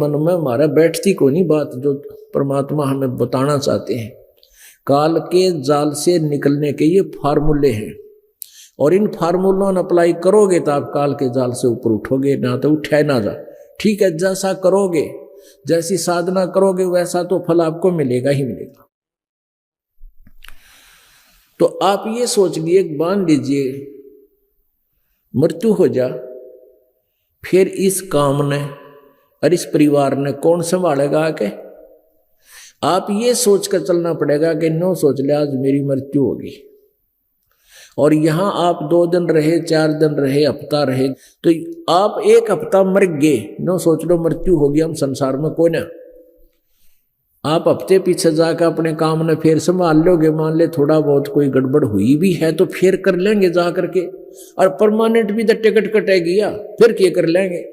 मन में हमारा बैठती को नहीं बात जो परमात्मा हमें बताना चाहते हैं। काल के जाल से निकलने के ये फार्मूले हैं, और इन फार्मूलों ने अप्लाई करोगे तो आप काल के जाल से ऊपर उठोगे, ना तो उठे ना जा। ठीक है, जैसा करोगे, जैसी साधना करोगे वैसा तो फल आपको मिलेगा ही मिलेगा। तो आप ये सोच लिए, मान लीजिए मृत्यु हो जा, फिर इस काम ने और इस परिवार ने कौन संभालेगा आके? आप ये सोच कर चलना पड़ेगा कि नो सोच लिया आज मेरी मृत्यु होगी, और यहां आप 2 दिन रहे, 4 दिन रहे, हफ्ता रहे, तो आप 1 हफ्ता मर गए, नो सोच लो मृत्यु होगी, हम संसार में कोई ना। आप हफ्ते पीछे जाकर अपने काम ने फिर संभाल लोगे। मान ले थोड़ा बहुत कोई गड़बड़ हुई भी है तो फिर कर लेंगे जा करके, और परमानेंट भी तो टिकट कटेगी या फिर क्या कर लेंगे।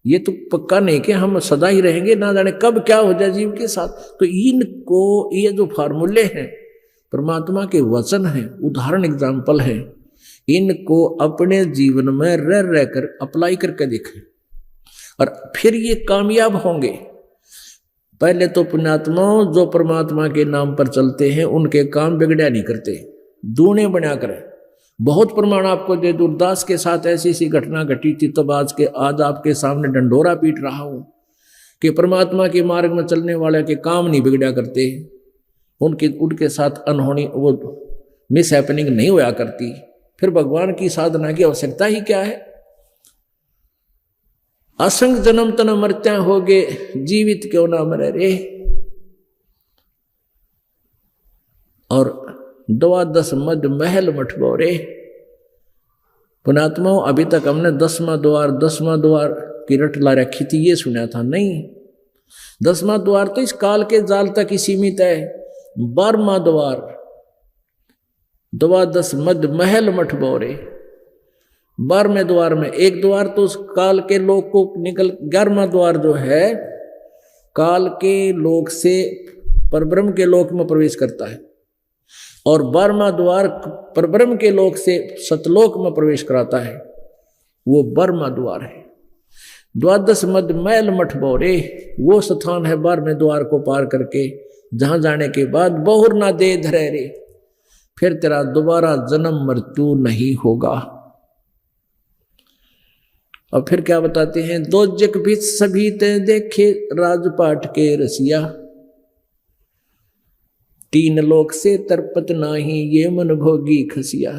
ये तो पक्का नहीं कि हम सदा ही रहेंगे, ना जाने कब क्या हो जाए जीव के साथ। तो इनको, ये जो फार्मूले हैं परमात्मा के वचन हैं, उदाहरण एग्जाम्पल हैं, इनको अपने जीवन में रह रहकर अप्लाई करके देखें और फिर ये कामयाब होंगे। पहले तो पुण्यात्मा जो परमात्मा के नाम पर चलते हैं उनके काम बिगड़या नहीं करते, दूने बना कर। बहुत प्रमाण आपको दे दूं, दास के साथ ऐसी सी घटना घटी थी, तब आज आपके सामने डंडोरा पीट रहा हूं कि परमात्मा के मार्ग में चलने वाले के काम नहीं बिगड़ा करते, उनके साथ अनहोनी वो मिस हैपनिंग नहीं होया करती। फिर भगवान की साधना की आवश्यकता ही क्या है? असंग जन्म तन मरत्या होगे, जीवित क्यों ना मरे रे। और 12 मद महल मठबो रे। पुणात्माओं, अभी तक हमने 10वां द्वार की रट ला रखी थी, ये सुना था नहीं। 10वां द्वार तो इस काल के जाल तक ही सीमित है। 12वां द्वार 12 मद महल मठबो रे। 12वें द्वार में एक द्वार तो उस काल के लोक को निकल, 11वां द्वार जो है काल के लोक से परब्रह्म के लोक में प्रवेश करता है, और 12वां द्वार परब्रह्म के लोक से सतलोक में प्रवेश कराता है, वो 12वां द्वार है। 12 मद मैल मठबो रे, वो स्थान है 12वें द्वार को पार करके जहां जाने के बाद बहुर ना दे धरे रे, फिर तेरा दोबारा जन्म मृत्यु नहीं होगा। और फिर क्या बताते हैं? दो जग भी सभी ते देखे राजपाट के रसिया, 3 लोक से तरपत नाही ये मन भोगी खसिया।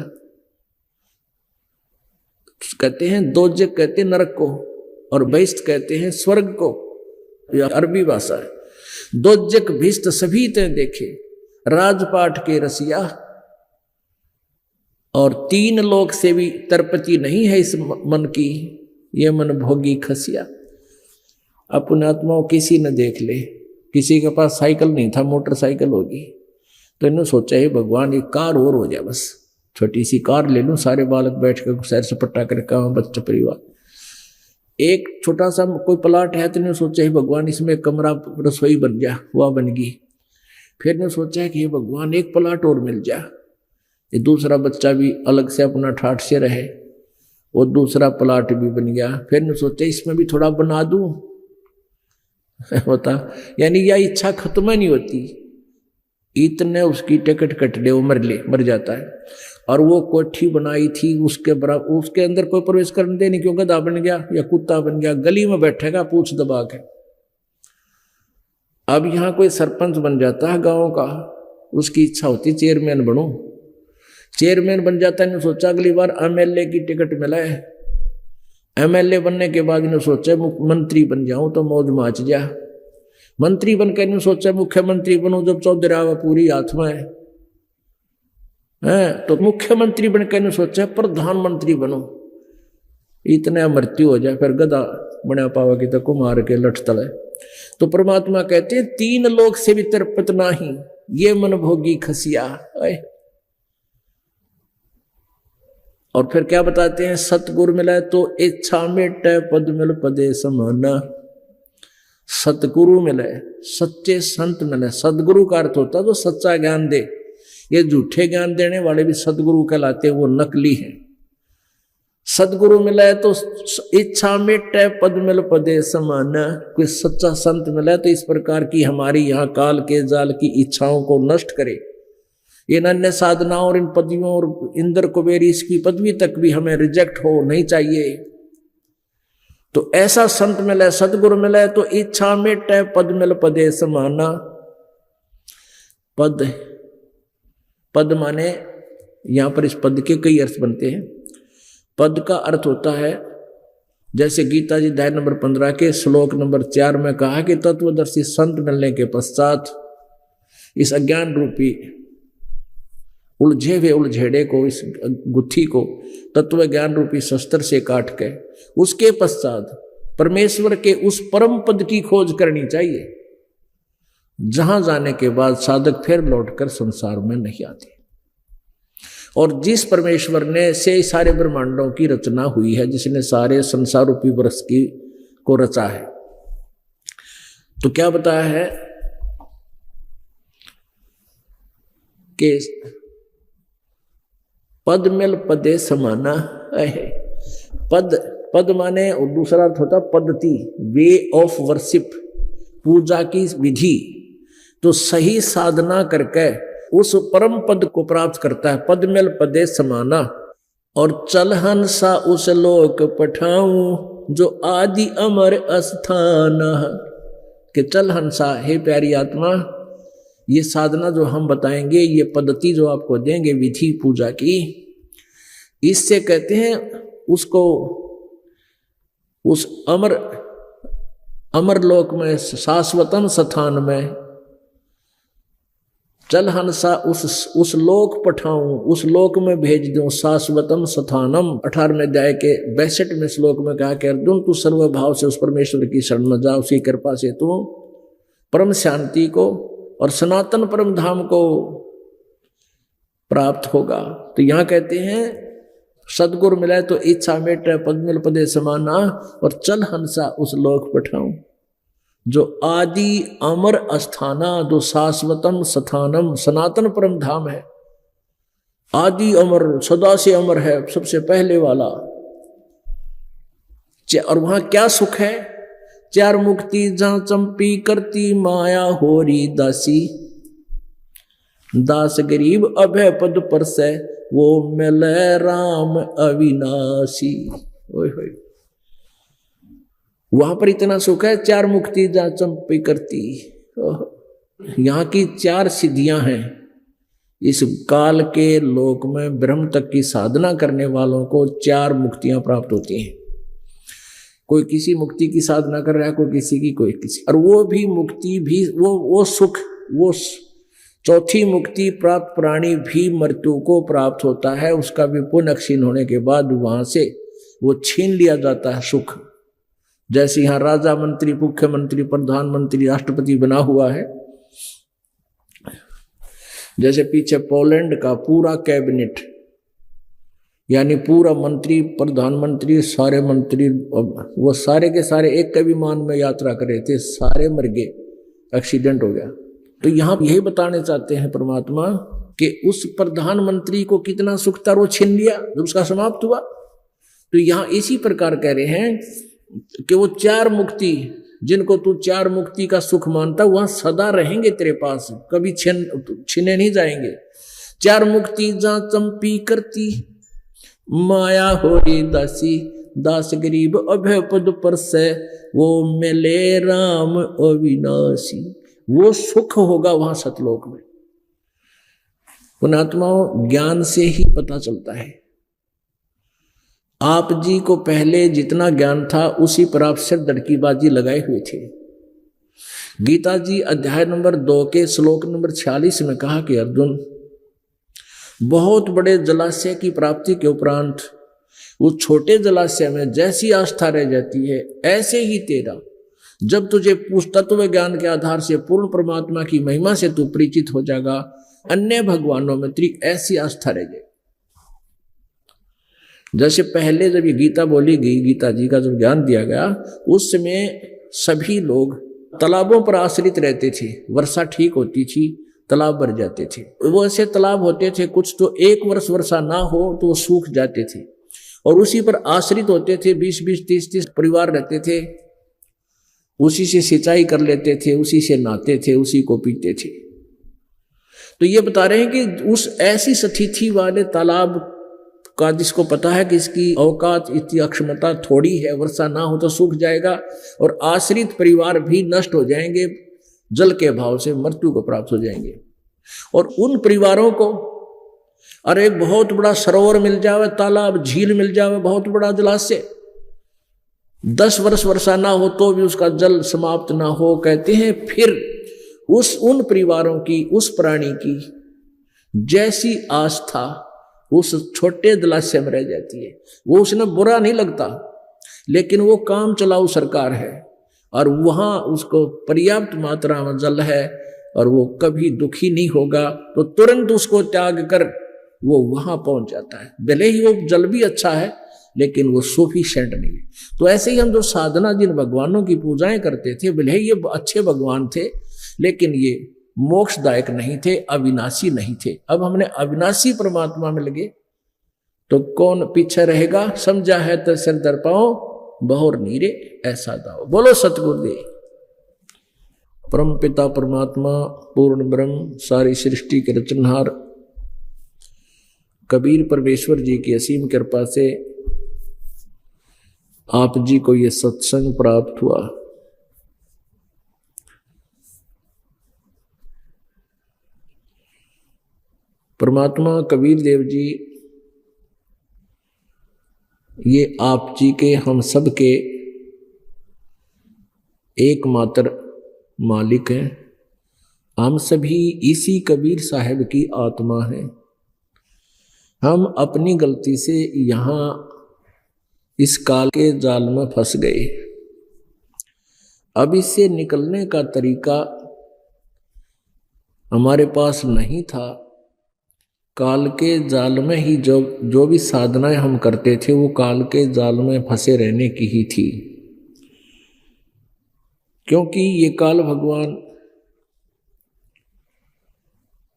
कहते हैं दो जग कहते नरक को, और बैस्त कहते हैं स्वर्ग को, यह अरबी भाषा है। दो जग भिष्ट सभी ते देखे राजपाट के रसिया, और 3 लोक से भी तरपति नहीं है इस मन की, ये मन भोगी खसिया। अपने आत्माओं किसी न देख ले, किसी के पास साइकिल नहीं था, मोटरसाइकिल होगी, तो इन्होंने सोचा है भगवान एक कार और हो जाए, बस छोटी सी कार ले लूं, सारे बालक बैठ कर सैर सपट्टा करके बच्चा परिवार। एक छोटा सा कोई प्लाट है, तो इन्होंने सोचा है भगवान इसमें कमरा रसोई बन जा, वह बन गई। फिर इन्होंने सोचा है कि ये भगवान एक प्लाट और मिल जा, ये दूसरा बच्चा भी अलग से अपना ठाठ से रहे, वो दूसरा प्लाट भी बन गया। फिर ने सोचा इसमें भी थोड़ा बना दूं होता, यानी यह इच्छा खत्म नहीं होती, इतने उसकी टिकट कट ले, वो मर जाता है। और वो कोठी बनाई थी उसके बराबर, उसके अंदर कोई प्रवेश करने दे नहीं, क्यों गधा बन गया या कुत्ता बन गया, गली में बैठेगा पूछ दबा के। अब यहाँ कोई सरपंच बन जाता है गाँव का, उसकी इच्छा होती चेयरमैन बनूं, चेयरमैन बन जाता है। सोचा अगली बार एमएलए की टिकट मिला है, एमएलए बनने के बाद इन्होंने सोचा मंत्री बन जाऊं तो मौज माच जा। मंत्री बनकर इन्होंने सोचा मुख्यमंत्री बनूं, जब चौधरावा पूरी हाथ में है तो मुख्यमंत्री बनकर इन्होंने सोचा प्रधानमंत्री बनूं, इतने मृत्यु हो जाए, फिर गधा बना पावा कि तो कुमार के लठ तले। तो परमात्मा कहते हैं 3 लोक से भी तरपत नाही ये मन भोगी खसिया। और फिर क्या बताते हैं? सतगुरु मिला तो इच्छा मेटे पद मिल पदे समाना। सतगुरु मिले, सच्चे संत मिले। सदगुरु का अर्थ होता है जो सच्चा ज्ञान दे। ये झूठे ज्ञान देने वाले भी सदगुरु कहलाते हैं, वो नकली हैं। सदगुरु मिले तो इच्छा मिटे पद मिल पदे समान। कोई सच्चा संत मिले तो इस प्रकार की हमारी यहाँ काल के जाल की इच्छाओं को नष्ट करे। इन अन्य साधनाओं और इन पदवियों और इंद्र कुबेर इसकी पदवी तक भी हमें रिजेक्ट हो नहीं चाहिए। तो ऐसा संत मिले, सदगुरु मिले तो इच्छा मिटे पद मिल पदे समाना। पद, पद माने यहां पर इस पद के कई अर्थ बनते हैं। पद का अर्थ होता है, जैसे गीता जी अध्याय नंबर 15 के श्लोक नंबर 4 में कहा कि तत्वदर्शी संत मिलने के पश्चात इस अज्ञान रूपी उलझे हुए उलझेड़े को, इस गुत्थी को तत्व ज्ञान रूपी शस्त्र से काट के उसके पश्चात परमेश्वर के उस परम पद की खोज करनी चाहिए, जहां जाने के बाद साधक फिर लौटकर संसार में नहीं आते। और जिस परमेश्वर ने से सारे ब्रह्मांडों की रचना हुई है, जिसने सारे संसार रूपी वृक्ष की को रचा है, तो क्या बताया है कि पद मिल पदे समाना है। पद, पद माने और दूसरा अर्थ होता पद्धति, वे ऑफ वर्शिप, पूजा की विधि। तो सही साधना करके उस परम पद को प्राप्त करता है। पद मिल पदे समाना। और चल हंसा उस लोक पठाऊं जो आदि अमर अस्थान। कि चल हंसा, हे प्यारी आत्मा, ये साधना जो हम बताएंगे, ये पद्धति जो आपको देंगे विधि पूजा की, इससे कहते हैं उसको उस अमर लोक में, शाश्वतम स्थान में, चल हंसा उस लोक पठाऊं, उस लोक में भेज दूं, शाश्वतम स्थानम। 18वें अध्याय के 62वें श्लोक में कहा कि अर्जुन तू सर्वभाव से उस परमेश्वर की शरण में जा, उसकी कृपा से तू परम शांति को और सनातन परम धाम को प्राप्त होगा। तो यहां कहते हैं सदगुरु मिले तो इच्छा मिटे पद मिल पदे समाना, और चल हंसा उस लोक पठाऊं जो आदि अमर अस्थाना, जो शाश्वतम स्थानम, सनातन परम धाम है। आदि अमर, सदा से अमर है, सबसे पहले वाला। और वहां क्या सुख है? चार मुक्ति जहां चंपी करती माया होरी दासी। दास गरीब अभय पद पर से वो मिले राम अविनाशी। ओए होए, वहां पर इतना सुख है। चार मुक्ति जहां चंपी करती, यहाँ की 4 सिद्धियां हैं। इस काल के लोक में ब्रह्म तक की साधना करने वालों को 4 मुक्तियां प्राप्त होती हैं। कोई किसी मुक्ति की साधना कर रहा है, कोई किसी की, कोई किसी, और वो भी मुक्ति भी, वो सुख, वो चौथी मुक्ति प्राप्त प्राणी भी मृत्यु को प्राप्त होता है। उसका भी पुण्य क्षीण होने के बाद वहां से वो छीन लिया जाता है सुख। जैसे यहाँ राजा, मंत्री, मुख्यमंत्री, प्रधानमंत्री, राष्ट्रपति बना हुआ है, जैसे पीछे पोलैंड का पूरा कैबिनेट, यानी पूरा मंत्री, प्रधानमंत्री, सारे मंत्री, वो सारे के सारे एक के विमान में यात्रा कर रहे थे, सारे मर गए, एक्सीडेंट हो गया। तो यहाँ यही बताने चाहते हैं परमात्मा कि उस प्रधानमंत्री को कितना सुख था, वो छीन लिया जब उसका समाप्त हुआ। तो यहाँ इसी प्रकार कह रहे हैं कि वो 4 मुक्ति, जिनको तू 4 मुक्ति का सुख मानता, वहां सदा रहेंगे तेरे पास, कभी छीने नहीं जाएंगे। 4 मुक्ति जहां चंपी करती माया होरी दासी। दास गरीब अभय पद पर से वो मिले राम अविनाशी। वो सुख होगा वहां सतलोक में। पुण्यात्माओं, ज्ञान से ही पता चलता है। आप जी को पहले जितना ज्ञान था उसी पर आप सिर दड़कीबाजी लगाए हुए थे। गीता जी अध्याय नंबर 2 के श्लोक नंबर 46 में कहा कि अर्जुन, बहुत बड़े जलाशय की प्राप्ति के उपरांत उस छोटे जलाशय में जैसी आस्था रह जाती है, ऐसे ही तेरा जब तुझे तत्व ज्ञान के आधार से पूर्ण परमात्मा की महिमा से तू परिचित हो जाएगा, अन्य भगवानों में तेरी ऐसी आस्था रह जाएगी। जैसे पहले जब ये गीता बोली गई, गीता जी का जब ज्ञान दिया गया, उस समय सभी लोग तालाबों पर आश्रित रहते थे। वर्षा ठीक होती थी, तालाब भर जाते थे। वो ऐसे तालाब होते थे, कुछ तो 1 वर्ष वर्षा ना हो तो वो सूख जाते थे, और उसी पर आश्रित होते थे। 20-20, 30-30 परिवार रहते थे, उसी से सिंचाई कर लेते थे, उसी से नहाते थे, उसी को पीते थे। तो ये बता रहे हैं कि उस ऐसी स्थिति वाले तालाब का जिसको पता है कि इसकी औकात, इसकी अक्षमता थोड़ी है, वर्षा ना हो तो सूख जाएगा और आश्रित परिवार भी नष्ट हो जाएंगे, जल के अभाव से मृत्यु को प्राप्त हो जाएंगे। और उन परिवारों को अरे एक बहुत बड़ा सरोवर मिल जावे, तालाब, झील मिल जावे, बहुत बड़ा जलाशय, 10 वर्ष वर्षा ना हो तो भी उसका जल समाप्त ना हो, कहते हैं फिर उन परिवारों की, उस प्राणी की जैसी आस्था उस छोटे जलाशय में रह जाती है। वो उसने बुरा नहीं लगता, लेकिन वो काम चलाऊ सरकार है और वहां उसको पर्याप्त मात्रा में जल है और वो कभी दुखी नहीं होगा, तो तुरंत उसको त्याग कर वो वहां पहुंच जाता है। भले ही वो जल भी अच्छा है लेकिन वो सफिशिएंट नहीं है। तो ऐसे ही हम जो साधना जिन भगवानों की पूजाएं करते थे, भले ही ये अच्छे भगवान थे लेकिन ये मोक्षदायक नहीं थे, अविनाशी नहीं थे। अब हमने अविनाशी परमात्मा में लगे तो कौन पीछे रहेगा। समझा है तो सिर दर पाओ, बहुर नीरे ऐसा दाओ। बोलो सतगुरुदेव। परम पिता परमात्मा पूर्ण ब्रह्म सारी सृष्टि के रचनहार कबीर परमेश्वर जी की असीम कृपा से आप जी को ये सत्संग प्राप्त हुआ। परमात्मा कबीर देव जी ये आप जी के, हम सब के एकमात्र मालिक हैं। हम सभी इसी कबीर साहब की आत्मा हैं। हम अपनी गलती से यहाँ इस काल के जाल में फंस गए। अब इससे निकलने का तरीका हमारे पास नहीं था। काल के जाल में ही जो भी साधनाएं हम करते थे वो काल के जाल में फंसे रहने की ही थी, क्योंकि ये काल भगवान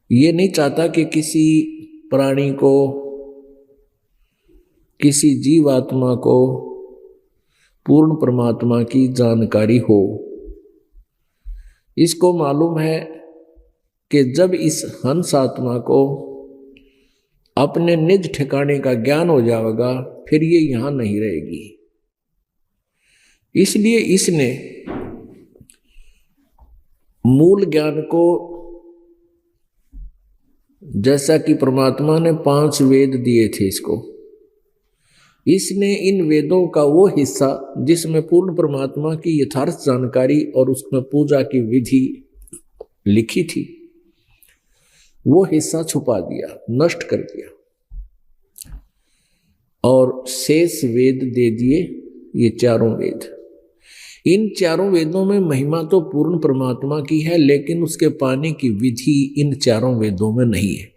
ये नहीं चाहता कि किसी प्राणी को, किसी जीवात्मा को पूर्ण परमात्मा की जानकारी हो। इसको मालूम है कि जब इस हंस आत्मा को अपने निज ठिकाने का ज्ञान हो जाएगा फिर ये यहां नहीं रहेगी। इसलिए इसने मूल ज्ञान को, जैसा कि परमात्मा ने 5 वेद दिए थे इसको, इसने इन वेदों का वो हिस्सा जिसमें पूर्ण परमात्मा की यथार्थ जानकारी और उसमें पूजा की विधि लिखी थी, वो हिस्सा छुपा दिया, नष्ट कर दिया और शेष वेद दे दिए, ये 4 वेद। इन 4 वेदों में महिमा तो पूर्ण परमात्मा की है, लेकिन उसके पाने की विधि इन 4 वेदों में नहीं है।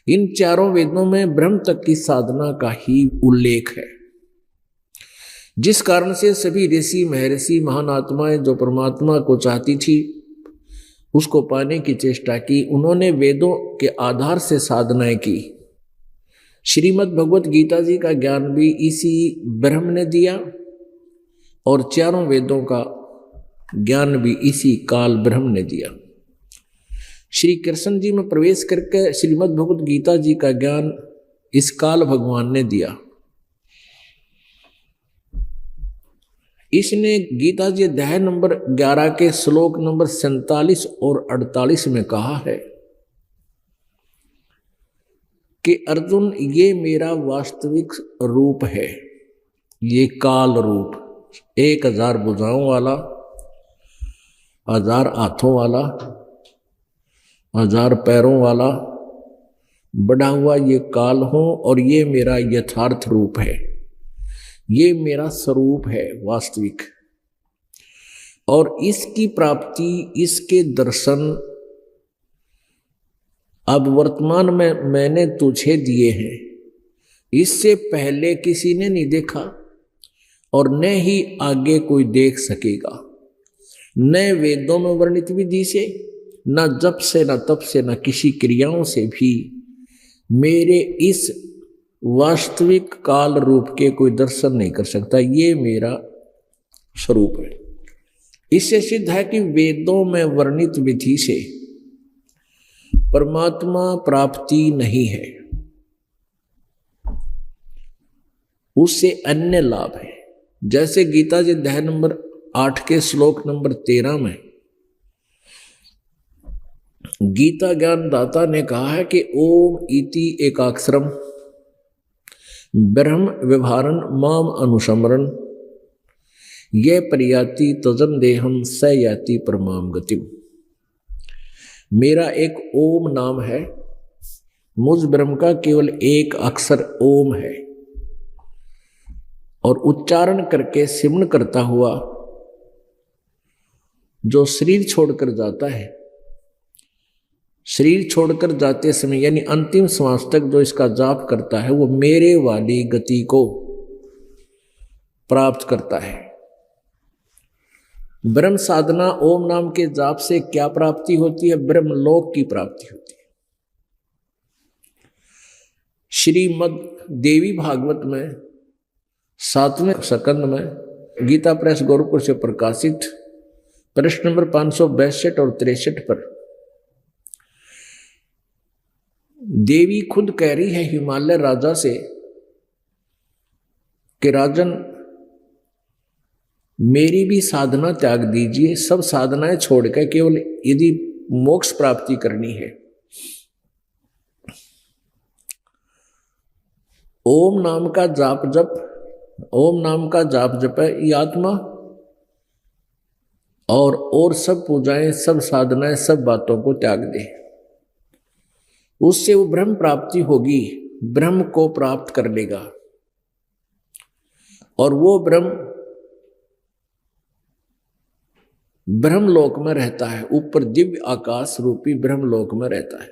इन 4 वेदों में ब्रह्म तक की साधना का ही उल्लेख है, जिस कारण से सभी ऋषि महर्षि महान आत्माएं जो परमात्मा को चाहती थी उसको पाने की चेष्टा की, उन्होंने वेदों के आधार से साधनाएं की। श्रीमद् भगवत गीता जी का ज्ञान भी इसी ब्रह्म ने दिया और 4 वेदों का ज्ञान भी इसी काल ब्रह्म ने दिया। श्री कृष्ण जी में प्रवेश करके श्रीमद् भगवत गीता जी का ज्ञान इस काल भगवान ने दिया। इसने गीता जी अध्याय नंबर 11 के श्लोक नंबर 47 और 48 में कहा है कि अर्जुन ये मेरा वास्तविक रूप है, ये काल रूप, 1000 भुजाओं वाला, 1000 हाथों वाला, 1000 पैरों वाला बढ़ा हुआ ये काल हूं और ये मेरा यथार्थ रूप है, ये मेरा स्वरूप है वास्तविक। और इसकी प्राप्ति, इसके दर्शन अब वर्तमान में मैंने तुझे दिए हैं। इससे पहले किसी ने नहीं देखा और न ही आगे कोई देख सकेगा। न वेदों में वर्णित विधि से, न जप से, न तप से, न किसी क्रियाओं से भी मेरे इस वास्तविक काल रूप के कोई दर्शन नहीं कर सकता। ये मेरा स्वरूप है। इससे सिद्ध है कि वेदों में वर्णित विधि से परमात्मा प्राप्ति नहीं है, उससे अन्य लाभ है। जैसे गीता जी अध्याय नंबर 8 के श्लोक नंबर 13 में गीता ज्ञान दाता ने कहा है कि ओम इति एकाक्षरम ब्रह्म व्यवहारन माम अनुसमरन ये प्रयाति तजम देहम स याति परमाम गतिम। मेरा एक ओम नाम है, मुझ ब्रह्म का केवल एक अक्षर ओम है, और उच्चारण करके सिमरण करता हुआ जो शरीर छोड़कर जाता है, शरीर छोड़कर जाते समय यानी अंतिम श्वास तक जो इसका जाप करता है वो मेरे वाली गति को प्राप्त करता है। ब्रह्म साधना ओम नाम के जाप से क्या प्राप्ति होती है? ब्रह्मलोक की प्राप्ति होती है। श्रीमद् देवी भागवत में 7वें स्कंद में गीता प्रेस गोरखपुर से प्रकाशित प्रश्न नंबर 562 और 63 पर देवी खुद कह रही है हिमालय राजा से कि राजन मेरी भी साधना त्याग दीजिए, सब साधनाएं छोड़कर केवल यदि मोक्ष प्राप्ति करनी है ओम नाम का जाप जप है, ये आत्मा और सब पूजाएं, सब साधनाएं, सब बातों को त्याग दे, उससे वो ब्रह्म प्राप्ति होगी, ब्रह्म को प्राप्त कर लेगा। और वो ब्रह्मलोक में रहता है, ऊपर दिव्य आकाश रूपी ब्रह्मलोक में रहता है।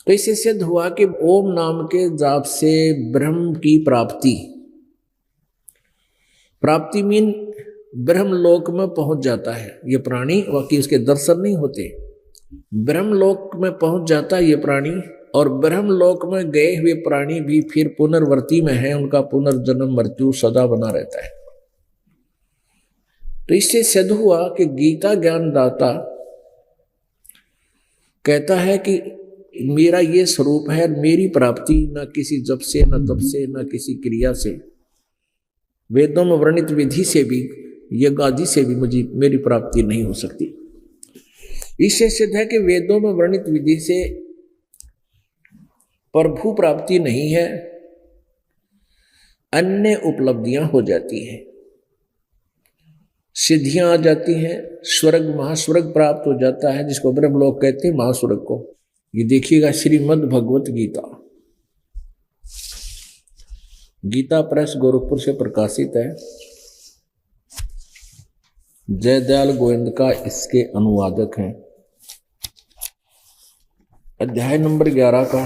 तो इससे सिद्ध हुआ कि ओम नाम के जाप से ब्रह्म की प्राप्ति मीन ब्रह्मलोक में पहुंच जाता है ये प्राणी, बाकी उसके दर्शन नहीं होते। ब्रह्मलोक में पहुंच जाता है ये प्राणी, और ब्रह्मलोक में गए हुए प्राणी भी फिर पुनर्वर्ती में है, उनका पुनर्जन्म मृत्यु सदा बना रहता है। तो इससे सिद्ध हुआ कि गीता ज्ञान दाता कहता है कि मेरा ये स्वरूप है, मेरी प्राप्ति न किसी जप से, न तप से, न किसी क्रिया से, वेदों में वर्णित विधि से भी, यज्ञ आदि से भी मेरी प्राप्ति नहीं हो सकती। इससे सिद्ध है कि वेदों में वर्णित विधि से प्रभु प्राप्ति नहीं है, अन्य उपलब्धियां हो जाती हैं, सिद्धियां आ जाती हैं, स्वर्ग महास्वर्ग प्राप्त हो जाता है, जिसको ब्रह्मलोक कहते हैं, महास्वर्ग को। ये देखिएगा श्रीमद् भगवत गीता, गीता प्रेस गोरखपुर से प्रकाशित है। जयदयाल गोविंद का इसके अनुवादक हैं। अध्याय नंबर 11 का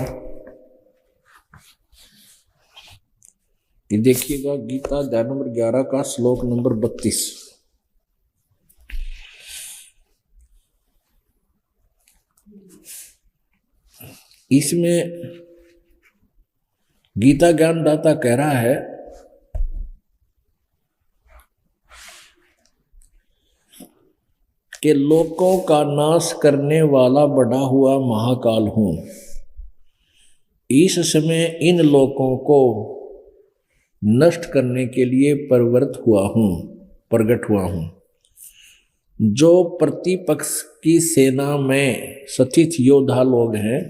ये देखिएगा, गीता अध्याय नंबर 11 का श्लोक नंबर 32। इसमें गीता ज्ञान दाता कह रहा है कि लोकों का नाश करने वाला बड़ा हुआ महाकाल हूं, इस समय इन लोकों को नष्ट करने के लिए प्रकट हुआ हूं। जो प्रतिपक्ष की सेना में स्थित योद्धा लोग हैं,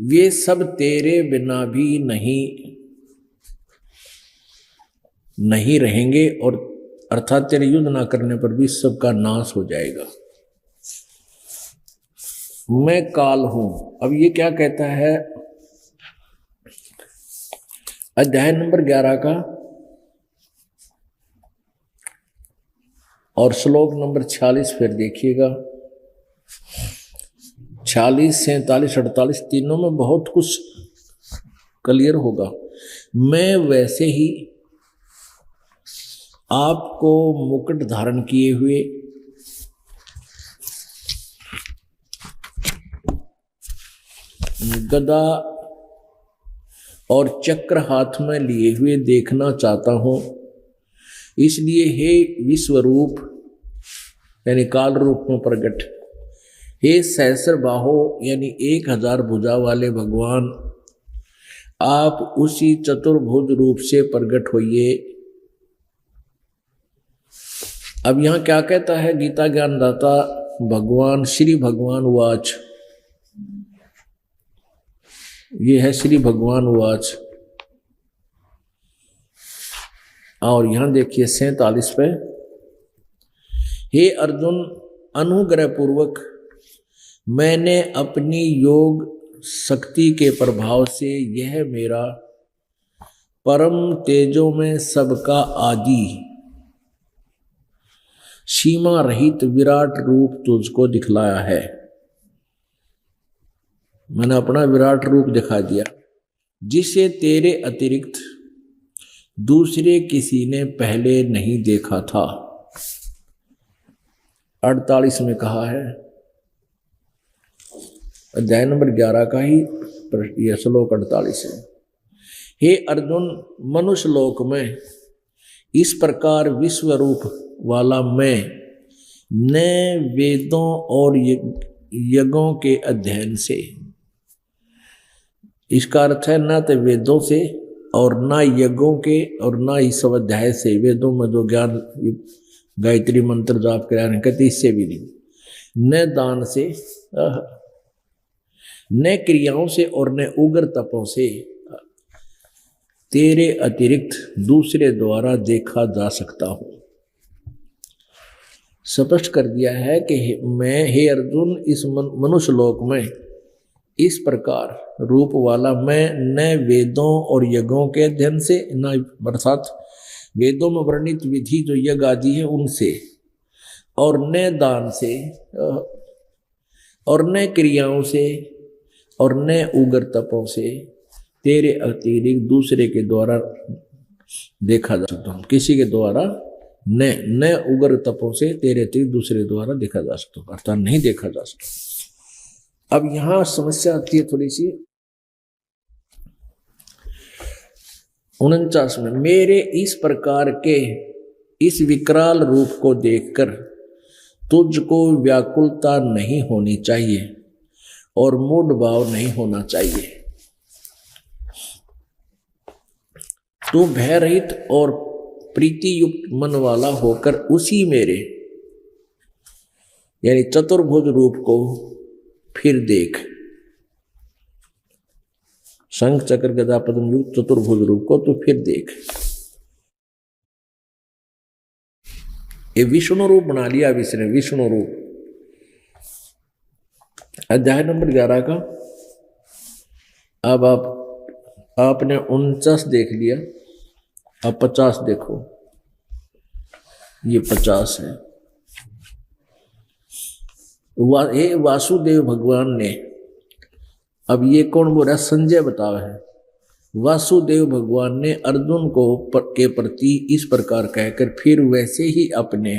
वे सब तेरे बिना भी नहीं रहेंगे, और अर्थात तेरे युद्ध ना करने पर भी सबका नाश हो जाएगा। मैं काल हूं। अब ये क्या कहता है? अध्याय नंबर 11 का और श्लोक नंबर 46 फिर देखिएगा। 46, 47, 48 तीनों में बहुत कुछ क्लियर होगा। मैं वैसे ही आपको मुकुट धारण किए हुए गदा और चक्र हाथ में लिए हुए देखना चाहता हूं। इसलिए हे विश्वरूप यानी काल रूप में प्रकट, हे सहस्र बाहो यानी 1000 भुजा वाले भगवान, आप उसी चतुर्भुज रूप से प्रकट होइए। अब यहां क्या कहता है गीता ज्ञानदाता भगवान श्री भगवान वाच, ये है श्री भगवान वाच। और यहां देखिए 47 पे, हे अर्जुन अनुग्रह पूर्वक मैंने अपनी योग शक्ति के प्रभाव से यह मेरा परम तेजों में सबका आदि सीमा रहित विराट रूप तुझको दिखलाया है। मैंने अपना विराट रूप दिखा दिया जिसे तेरे अतिरिक्त दूसरे किसी ने पहले नहीं देखा था। 48 में कहा है, अध्याय नंबर 11 का ही यह श्लोक 48 है। हे अर्जुन मनुष्य लोक में इस प्रकार विश्व रूप वाला मैं न वेदों और यज्ञों के अध्ययन से, इसका अर्थ है न तो वेदों से और ना यज्ञों के और ना ही स्वाध्याय से, वेदों में जो ज्ञान गायत्री मंत्र जाप कराने कहते इससे भी नहीं, न दान से न क्रियाओं से और न उग्र तपों से तेरे अतिरिक्त दूसरे द्वारा देखा जा सकता हूं। स्पष्ट कर दिया है कि मैं हे अर्जुन इस मनुष्य लोक में इस प्रकार रूप वाला मैं न वेदों और यज्ञों के अध्ययन से, न अर्थात वेदों में वर्णित विधि जो यज्ञ आदि है उनसे, और न दान से और न क्रियाओं से और न उग्र तपों से तेरे अतिरिक्त दूसरे के द्वारा देखा जा सकता हूँ। किसी के द्वारा न उग्र तपों से तेरे अतिरिक्त दूसरे द्वारा देखा जा सकता हूँ, अर्थात नहीं देखा जा सकता। अब यहां समस्या आती है थोड़ी सी 49 में, मेरे इस प्रकार के इस विकराल रूप को देखकर तुझको व्याकुलता नहीं होनी चाहिए और मूढ़ भाव नहीं होना चाहिए। तू भय रहित और प्रीति युक्त मन वाला होकर उसी मेरे यानी चतुर्भुज रूप को फिर देख। शंख चक्र गदा पद्म युक्त चतुर्भुज रूप को तू फिर देख। ये विष्णु रूप बना लिया अब इसने, विष्णु रूप। अध्याय नंबर 11 का अब आपने 49 देख लिया, अब 50 देखो। ये 50 है। हे वासुदेव भगवान ने, अब ये कौन बोल रहा है? संजय बताओ है। वासुदेव भगवान ने अर्जुन को के प्रति इस प्रकार कहकर फिर वैसे ही अपने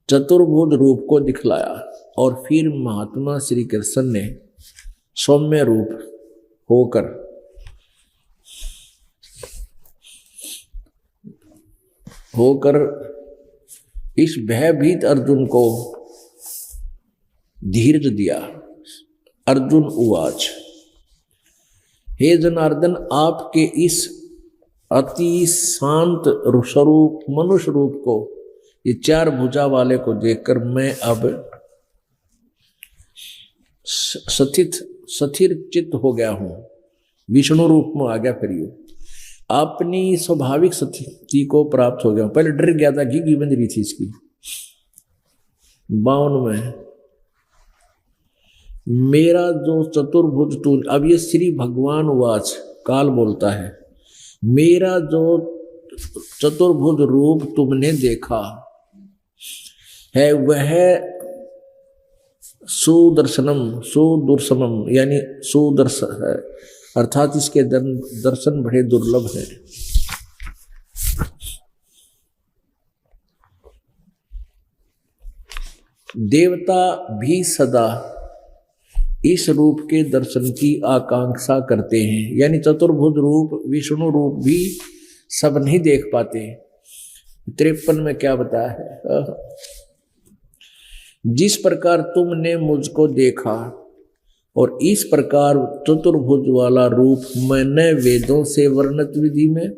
चतुर्भुज रूप को दिखलाया और फिर महात्मा श्री कृष्ण ने सौम्य रूप होकर इस भयभीत अर्जुन को धीरज दिया। अर्जुन उवाच, हे जनार्दन, आपके इस अति शांत स्वरूप मनुष्य रूप को, ये 4 भुजा वाले को देखकर मैं अब स्थिर चित्त हो गया हूं, विष्णु रूप में आ गया। फिर यू अपनी स्वाभाविक स्थिति को प्राप्त हो गया। पहले डर गया था, घी बंद रही थी इसकी 52 में। मेरा जो चतुर्भुज तू, अब ये श्री भगवान वाच काल बोलता है, मेरा जो चतुर्भुज रूप तुमने देखा है वह सुदर्शनम यानी सुदर्शन है, अर्थात इसके दर्शन बड़े दुर्लभ है। देवता भी सदा इस रूप के दर्शन की आकांक्षा करते हैं। यानी चतुर्भुज रूप, विष्णु रूप भी सब नहीं देख पाते। 53 में क्या बताया है? जिस प्रकार तुमने मुझको देखा और इस प्रकार चतुर्भुज वाला रूप मैं न वेदों से वर्णित विधि में,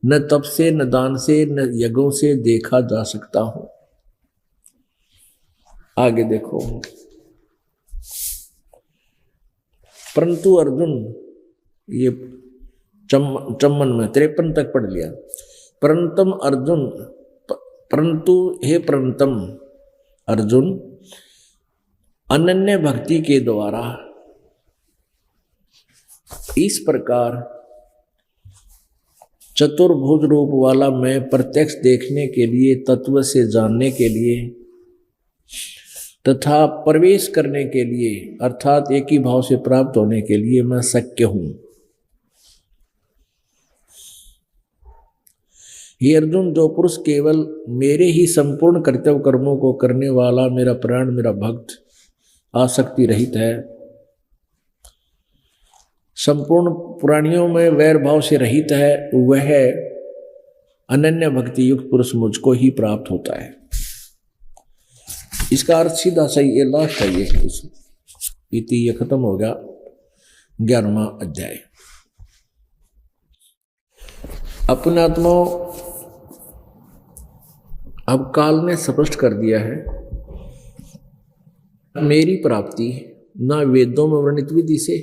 न तप से, न दान से, न यज्ञों से देखा जा सकता हूं। आगे देखो, परंतु अर्जुन, ये चम्मन में 53 तक पढ़ लिया। परंतम अर्जुन, परंतु हे परंतम अर्जुन, अनन्य भक्ति के द्वारा इस प्रकार चतुर्भुज रूप वाला मैं प्रत्यक्ष देखने के लिए, तत्व से जानने के लिए तथा प्रवेश करने के लिए, अर्थात एक ही भाव से प्राप्त होने के लिए मैं शक्य हूं। हे अर्जुन, जो पुरुष केवल मेरे ही संपूर्ण कर्तव्य कर्मों को करने वाला, मेरा प्राण, मेरा भक्त, आसक्ति रहित है, संपूर्ण प्राणियों में वैर भाव से रहित है, वह अनन्य भक्ति युक्त पुरुष मुझको ही प्राप्त होता है। इसका अर्थ सीधा सही, ये लास्ट है, ये खत्म हो गया 11वां अध्याय। अपने आत्माओं, अब काल ने स्पष्ट कर दिया है, मेरी प्राप्ति ना वेदों में वर्णित विधि से,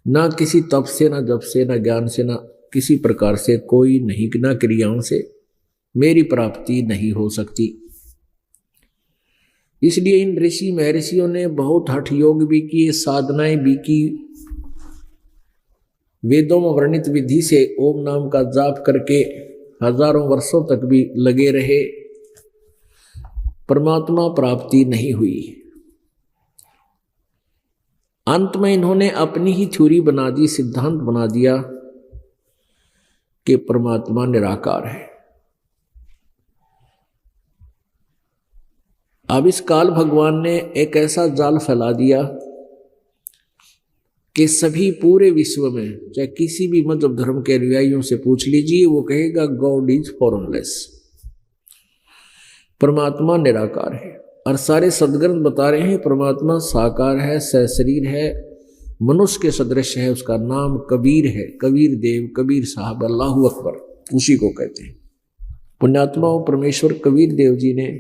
ना किसी तप से, ना जप से, ना ज्ञान से, ना किसी प्रकार से, कोई नहीं, ना क्रियाओं से मेरी प्राप्ति नहीं हो सकती। इसलिए इन ऋषि महर्षियों ने बहुत हठ योग भी किए, साधनाएं भी की, वेदों में वर्णित विधि से ओम नाम का जाप करके हजारों वर्षों तक भी लगे रहे, परमात्मा प्राप्ति नहीं हुई। अंत में इन्होंने अपनी ही थ्योरी बना दी, सिद्धांत बना दिया कि परमात्मा निराकार है। अब इस काल भगवान ने एक ऐसा जाल फैला दिया कि सभी पूरे विश्व में, चाहे किसी भी मजहब धर्म के अनुयायियों से पूछ लीजिए, वो कहेगा गॉड इज फॉर्मलेस, परमात्मा निराकार है। और सारे सदग्रंथ बता रहे हैं परमात्मा साकार है, सशरीर है, मनुष्य के सदृश है, उसका नाम कबीर है, कबीर देव, कबीर साहब, अल्लाहू अकबर, उसी को कहते हैं। पुण्यात्मा परमेश्वर कबीर देव जी ने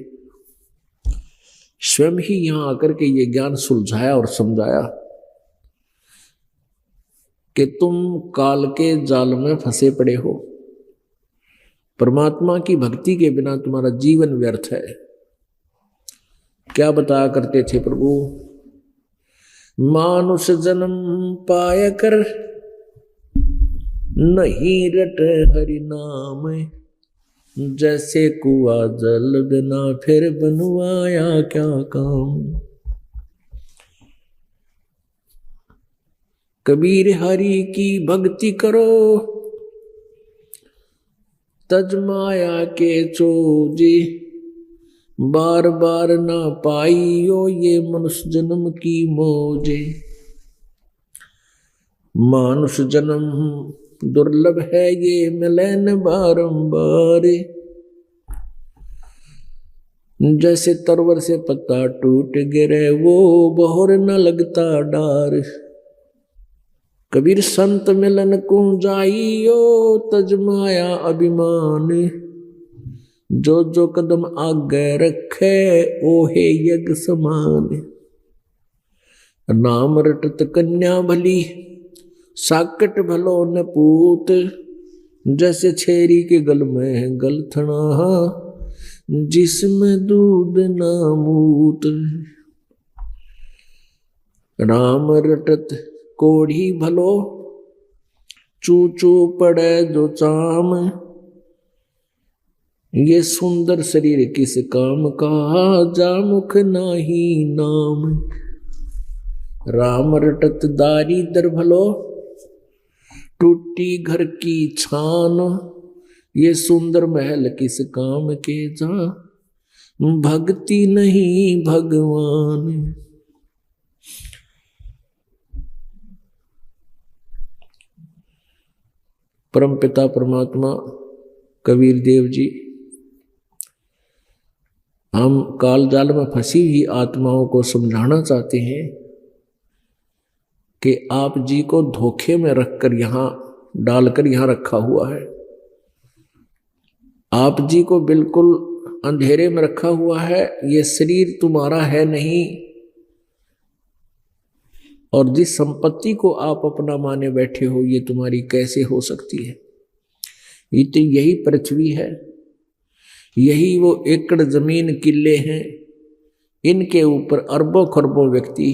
स्वयं ही यहां आकर के ये ज्ञान सुलझाया और समझाया कि तुम काल के जाल में फंसे पड़े हो, परमात्मा की भक्ति के बिना तुम्हारा जीवन व्यर्थ है। क्या बताया करते थे प्रभु? मानुष जन्म पाया कर नहीं रट हरि नाम, जैसे कुआ जल बिना फिर बनवाया क्या काम। कबीर हरि की भक्ति करो, तज माया के चोजे, बार बार ना पाइयो ये मनुष्य जन्म की मौजे। मानुष जन्म दुर्लभ है ये मिले न बारंबार, जैसे तरवर से पत्ता टूट गिरे वो बहोर न लगता डार। कबीर संत मिलन को जाइयो, तज माया अभिमान, जो जो कदम आगे रखे ओहे यज्ञ समान। नाम रटत कन्या भली, साकट भलो न पूत, जैसे छेरी के गल में गलथना, जिसमें दूध ना मूत। राम रटत कोढ़ी भलो, चू चू पड़े जो चाम, ये सुंदर शरीर किस काम का, जा मुख नाही नाम। राम रटत दारिद्र भलो, टूटी घर की छान, ये सुंदर महल किस काम के, जा भक्ति नहीं भगवान। परमपिता परमात्मा कबीर देव जी हम काल जाल में फंसी हुई आत्माओं को समझाना चाहते हैं कि आप जी को धोखे में रखकर यहाँ डालकर यहाँ रखा हुआ है। आप जी को बिल्कुल अंधेरे में रखा हुआ है। ये शरीर तुम्हारा है नहीं, और जिस संपत्ति को आप अपना माने बैठे हो ये तुम्हारी कैसे हो सकती है। ये तो यही पृथ्वी है, यही वो एकड़ जमीन किले हैं, इनके ऊपर अरबों खरबों व्यक्ति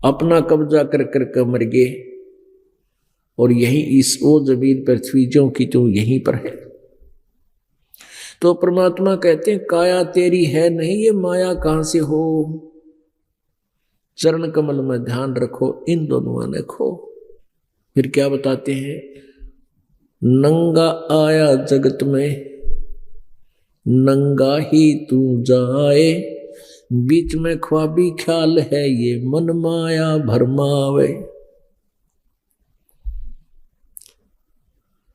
अपना कब्जा कर कर मर गए, और यही इस वो जमीन पृथ्वी जो की तो यहीं पर है। तो परमात्मा कहते हैं काया तेरी है नहीं, ये माया कहां से हो। चरण कमल में ध्यान रखो, इन दोनों ने खो। फिर क्या बताते हैं, नंगा आया जगत में नंगा ही तू जाए, बीच में ख्वाबी ख्याल है ये मन माया भरमावे।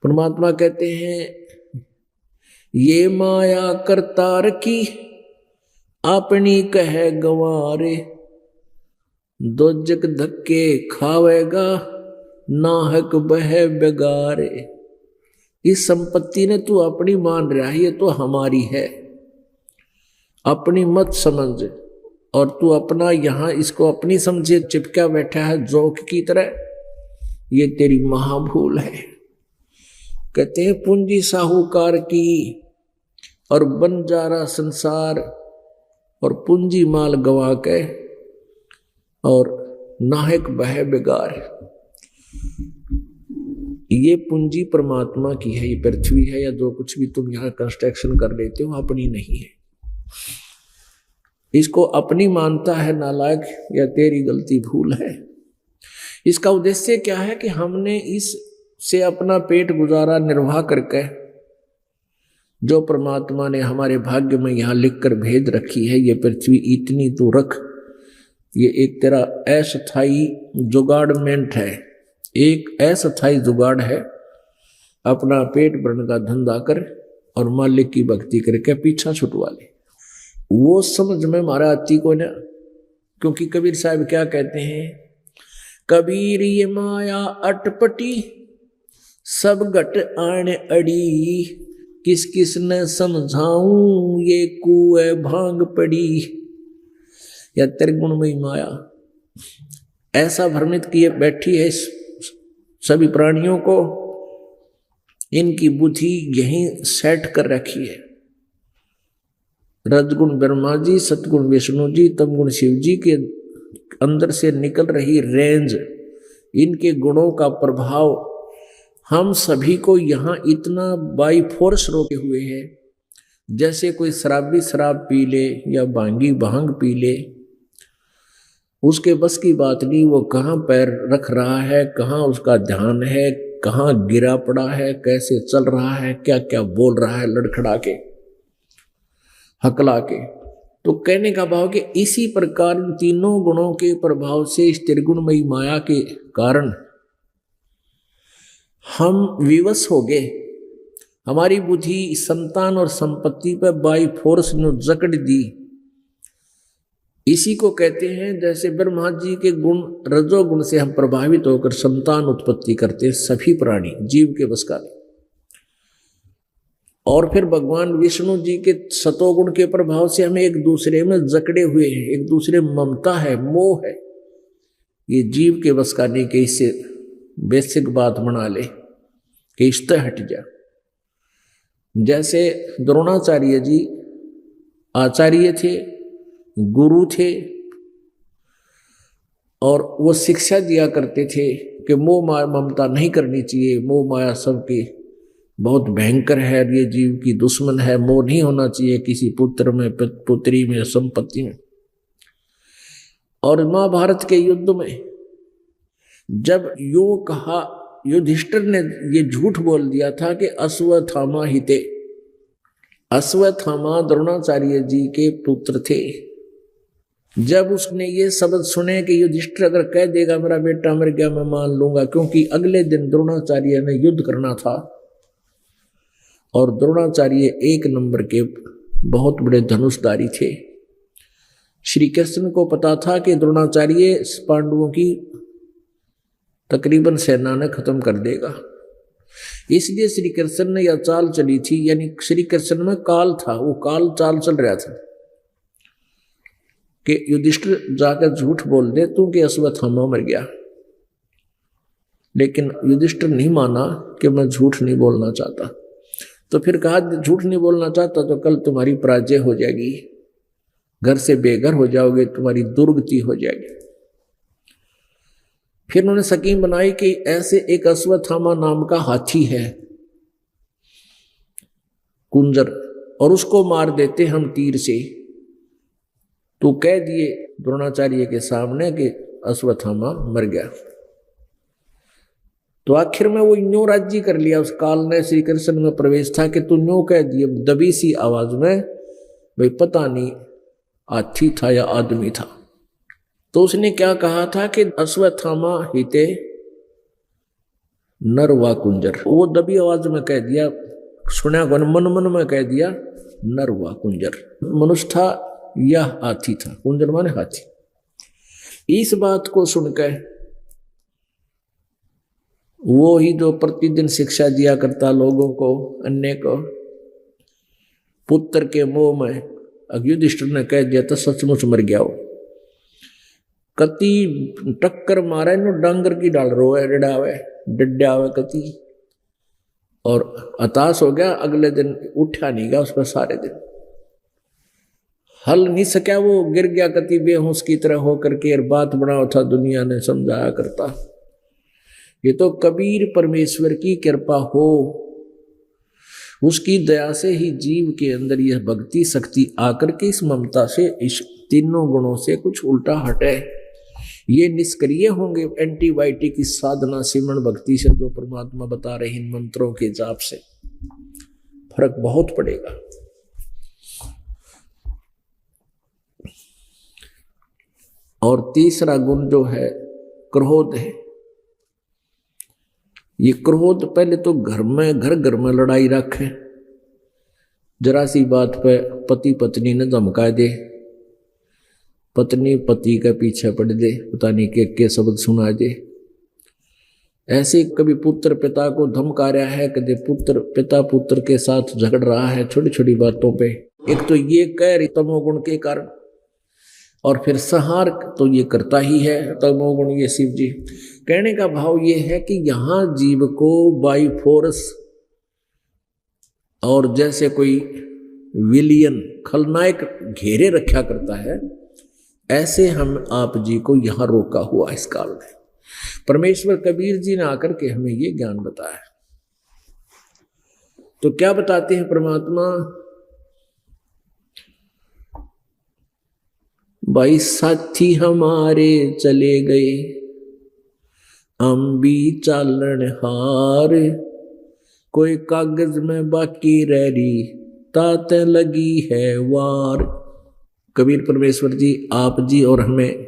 परमात्मा कहते हैं ये माया करतार की अपनी कह गंवारे, दो जग धक्के खावेगा नाहक बह बेगारे। इस संपत्ति ने तू अपनी मान रहा है, ये तो हमारी है, अपनी मत समझ। और तू अपना यहाँ इसको अपनी समझे चिपका बैठा है जोक की तरह, ये तेरी महाभूल है। कहते हैं पूंजी साहूकार की और बंजारा संसार, और पूंजी माल गवा के और नाहक बह बेगार। ये पूंजी परमात्मा की है, ये पृथ्वी है या जो कुछ भी तुम यहाँ कंस्ट्रक्शन कर लेते हो अपनी नहीं है। इसको अपनी मानता है नालायक, या तेरी गलती भूल है। इसका उद्देश्य क्या है कि हमने इससे अपना पेट गुजारा निर्वाह करके जो परमात्मा ने हमारे भाग्य में यहाँ लिख कर भेज रखी है, ये पृथ्वी इतनी तू रख, ये एक तेरा अस्थाई जुगाड़मेंट है, एक अस्थाई जुगाड़ है। अपना पेट भरने का धंधा कर और मालिक की भक्ति करके पीछा छुटवा ले। वो समझ में मारा आती को ना, क्योंकि कबीर साहब क्या कहते हैं, कबीर ये माया अटपटी सब घट आने अड़ी, किस किस ने समझाऊं ये कुए भांग पड़ी। या त्रिगुणमयी माया ऐसा भ्रमित किए बैठी है सभी प्राणियों को, इनकी बुद्धि यहीं सेट कर रखी है। रजगुण ब्रह्मा जी, सतगुण विष्णु जी, तमगुण शिव जी के अंदर से निकल रही रेंज, इनके गुणों का प्रभाव हम सभी को यहाँ इतना बाई फोर्स रोके हुए है। जैसे कोई शराबी शराब पी ले या भांगी भांग पी ले, उसके बस की बात नहीं, वो कहाँ पैर रख रहा है, कहाँ उसका ध्यान है, कहाँ गिरा पड़ा है, कैसे चल रहा है, क्या क्या बोल रहा है लड़खड़ा के हकला के। तो कहने का भाव कि इसी प्रकार इन तीनों गुणों के प्रभाव से इस त्रिगुणमयी माया के कारण हम विवश हो गए। हमारी बुद्धि संतान और संपत्ति पर बाई फोर्स ने जकड़ दी। इसी को कहते हैं जैसे ब्रह्मा जी के गुण रजोगुण से हम प्रभावित होकर संतान उत्पत्ति करते हैं, सभी प्राणी जीव के बस का नहीं। और फिर भगवान विष्णु जी के सतोगुण के प्रभाव से हमें एक दूसरे में जकड़े हुए हैं, एक दूसरे में ममता है, मोह है। ये जीव के बस का नहीं कि इससे बेसिक बात बना ले कि इससे हट जा। जैसे द्रोणाचार्य जी आचार्य थे, गुरु थे, और वो शिक्षा दिया करते थे कि मोह माया ममता नहीं करनी चाहिए, मोह माया सबकी बहुत भयंकर है, ये जीव की दुश्मन है, मोह नहीं होना चाहिए किसी पुत्र में, पुत्री में, संपत्ति में। और महाभारत के युद्ध में जब यूं कहा, युधिष्ठिर ने ये झूठ बोल दिया था कि अश्वत्थामा हिते, अश्वत्थामा द्रोणाचार्य जी के पुत्र थे, जब उसने ये शब्द सुने कि युधिष्ठिर अगर कह देगा मेरा बेटा मर गया मैं मान लूंगा, क्योंकि अगले दिन द्रोणाचार्य ने युद्ध करना था और द्रोणाचार्य एक नंबर के बहुत बड़े धनुषधारी थे। श्री कृष्ण को पता था कि द्रोणाचार्य पांडवों की तकरीबन सेना ने खत्म कर देगा, इसलिए श्री कृष्ण ने यह चाल चली थी, यानी श्री कृष्ण में काल था, वो काल चाल चल रहा था कि युधिष्ठिर जाकर झूठ बोल दे तू कि अश्वत्थामा मर गया। लेकिन युधिष्ठिर नहीं माना कि मैं झूठ नहीं बोलना चाहता, तो फिर कहा झूठ नहीं बोलना चाहता तो कल तुम्हारी पराजय हो जाएगी, घर से बेघर हो जाओगे, तुम्हारी दुर्गति हो जाएगी। फिर उन्होंने स्कीम बनाई कि ऐसे एक अश्वत्थामा नाम का हाथी है कुंजर, और उसको मार देते हम तीर से। तो कह दिए द्रोणाचार्य के सामने कि अश्वत्थामा मर गया। तो आखिर में वो न्यों राज्य कर लिया, उस काल ने श्री कृष्ण में प्रवेश था कि तू न्यों कह दिए दबी सी आवाज में, भाई पता नहीं हाथी था या आदमी था। तो उसने क्या कहा था कि अश्वत्थामा हिते नर वा कुंजर, वो दबी आवाज में कह दिया, सुना मन मन में कह दिया नर वा कुंजर। मनुष्य था या हाथी था, कुंजर माने हाथी। इस बात को सुनकर वो ही जो प्रतिदिन शिक्षा दिया करता लोगों को, अन्य को, पुत्र के मोह में युधिष्ठिर ने कह दिया तो सचमुच मर गया हो। कति टक्कर मारे नो डांगर की डाल रोए डडावे डड्डावे कति, और हताश हो गया। अगले दिन उठा नहीं गया उस पर, सारे दिन हल नहीं सका, वो गिर गया कति बेहोश की तरह होकर के। और बात बनाओ था दुनिया ने समझाया करता, ये तो कबीर परमेश्वर की कृपा हो, उसकी दया से ही जीव के अंदर यह भक्ति शक्ति आकर के इस ममता से, इस तीनों गुणों से कुछ उल्टा हटे। ये निष्क्रिय होंगे एंटीबायोटिक की साधना सिमरण भक्ति से, जो परमात्मा बता रहे इन मंत्रों के जाप से फर्क बहुत पड़ेगा। और तीसरा गुण जो है क्रोध है। ये क्रोध पहले तो घर में लड़ाई रखे, जरा सी बात पे पति पत्नी ने धमका दे, पत्नी पति के पीछे पड़ दे, पता नहीं के शब्द सुना दे। ऐसे कभी पुत्र पिता को धमका रहा है, कभी पिता पुत्र के साथ झगड़ रहा है छोटी छोटी बातों पे। एक तो ये कह तमोगुण के कारण, और फिर संहार तो ये करता ही है तमोगुण। ये शिव जी कहने का भाव ये है कि यहां जीव को बाई फोर्स, और जैसे कोई विलियन खलनायक घेरे रखा करता है, ऐसे हम आप जी को यहां रोका हुआ इस काल में। परमेश्वर कबीर जी ने आकर के हमें ये ज्ञान बताया। तो क्या बताते हैं परमात्मा, भाई साथी हमारे चले गए, हम भी चालन हार, कोई कागज में बाकी रह रही, ताते लगी है वार। कबीर परमेश्वर जी आप जी और हमें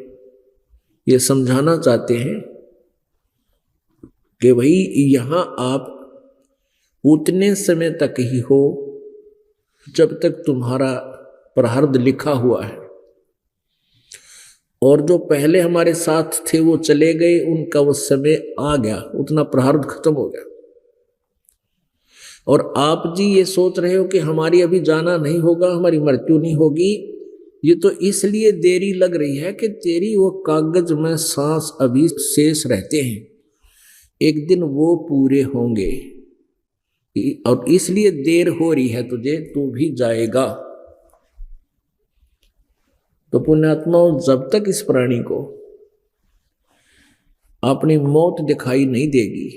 ये समझाना चाहते हैं कि भाई यहां आप उतने समय तक ही हो जब तक तुम्हारा प्रारब्ध लिखा हुआ है, और जो पहले हमारे साथ थे वो चले गए, उनका वो समय आ गया, उतना प्रारब्ध खत्म हो गया। और आप जी ये सोच रहे हो कि हमारी अभी जाना नहीं होगा, हमारी मृत्यु नहीं होगी, ये तो इसलिए देरी लग रही है कि तेरी वो कागज में सांस अभी शेष रहते हैं, एक दिन वो पूरे होंगे, और इसलिए देर हो रही है तुझे, तू भी जाएगा। तो पुण्यात्माओं, जब तक इस प्राणी को अपनी मौत दिखाई नहीं देगी,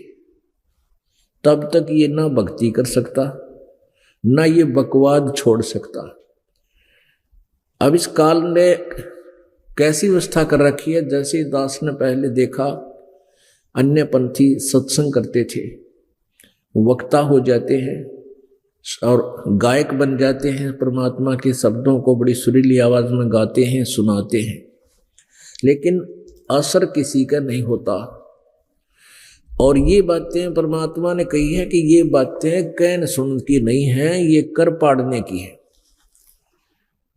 तब तक ये ना भक्ति कर सकता, ना ये बकवाद छोड़ सकता। अब इस काल ने कैसी व्यवस्था कर रखी है, जैसे दास ने पहले देखा अन्य पंथी सत्संग करते थे, वक्ता हो जाते हैं, और गायक बन जाते हैं, परमात्मा के शब्दों को बड़ी सुरीली आवाज में गाते हैं, सुनाते हैं, लेकिन असर किसी का नहीं होता। और ये बातें परमात्मा ने कही है कि ये बातें कहने सुन की नहीं है, ये कर पाड़ने की है।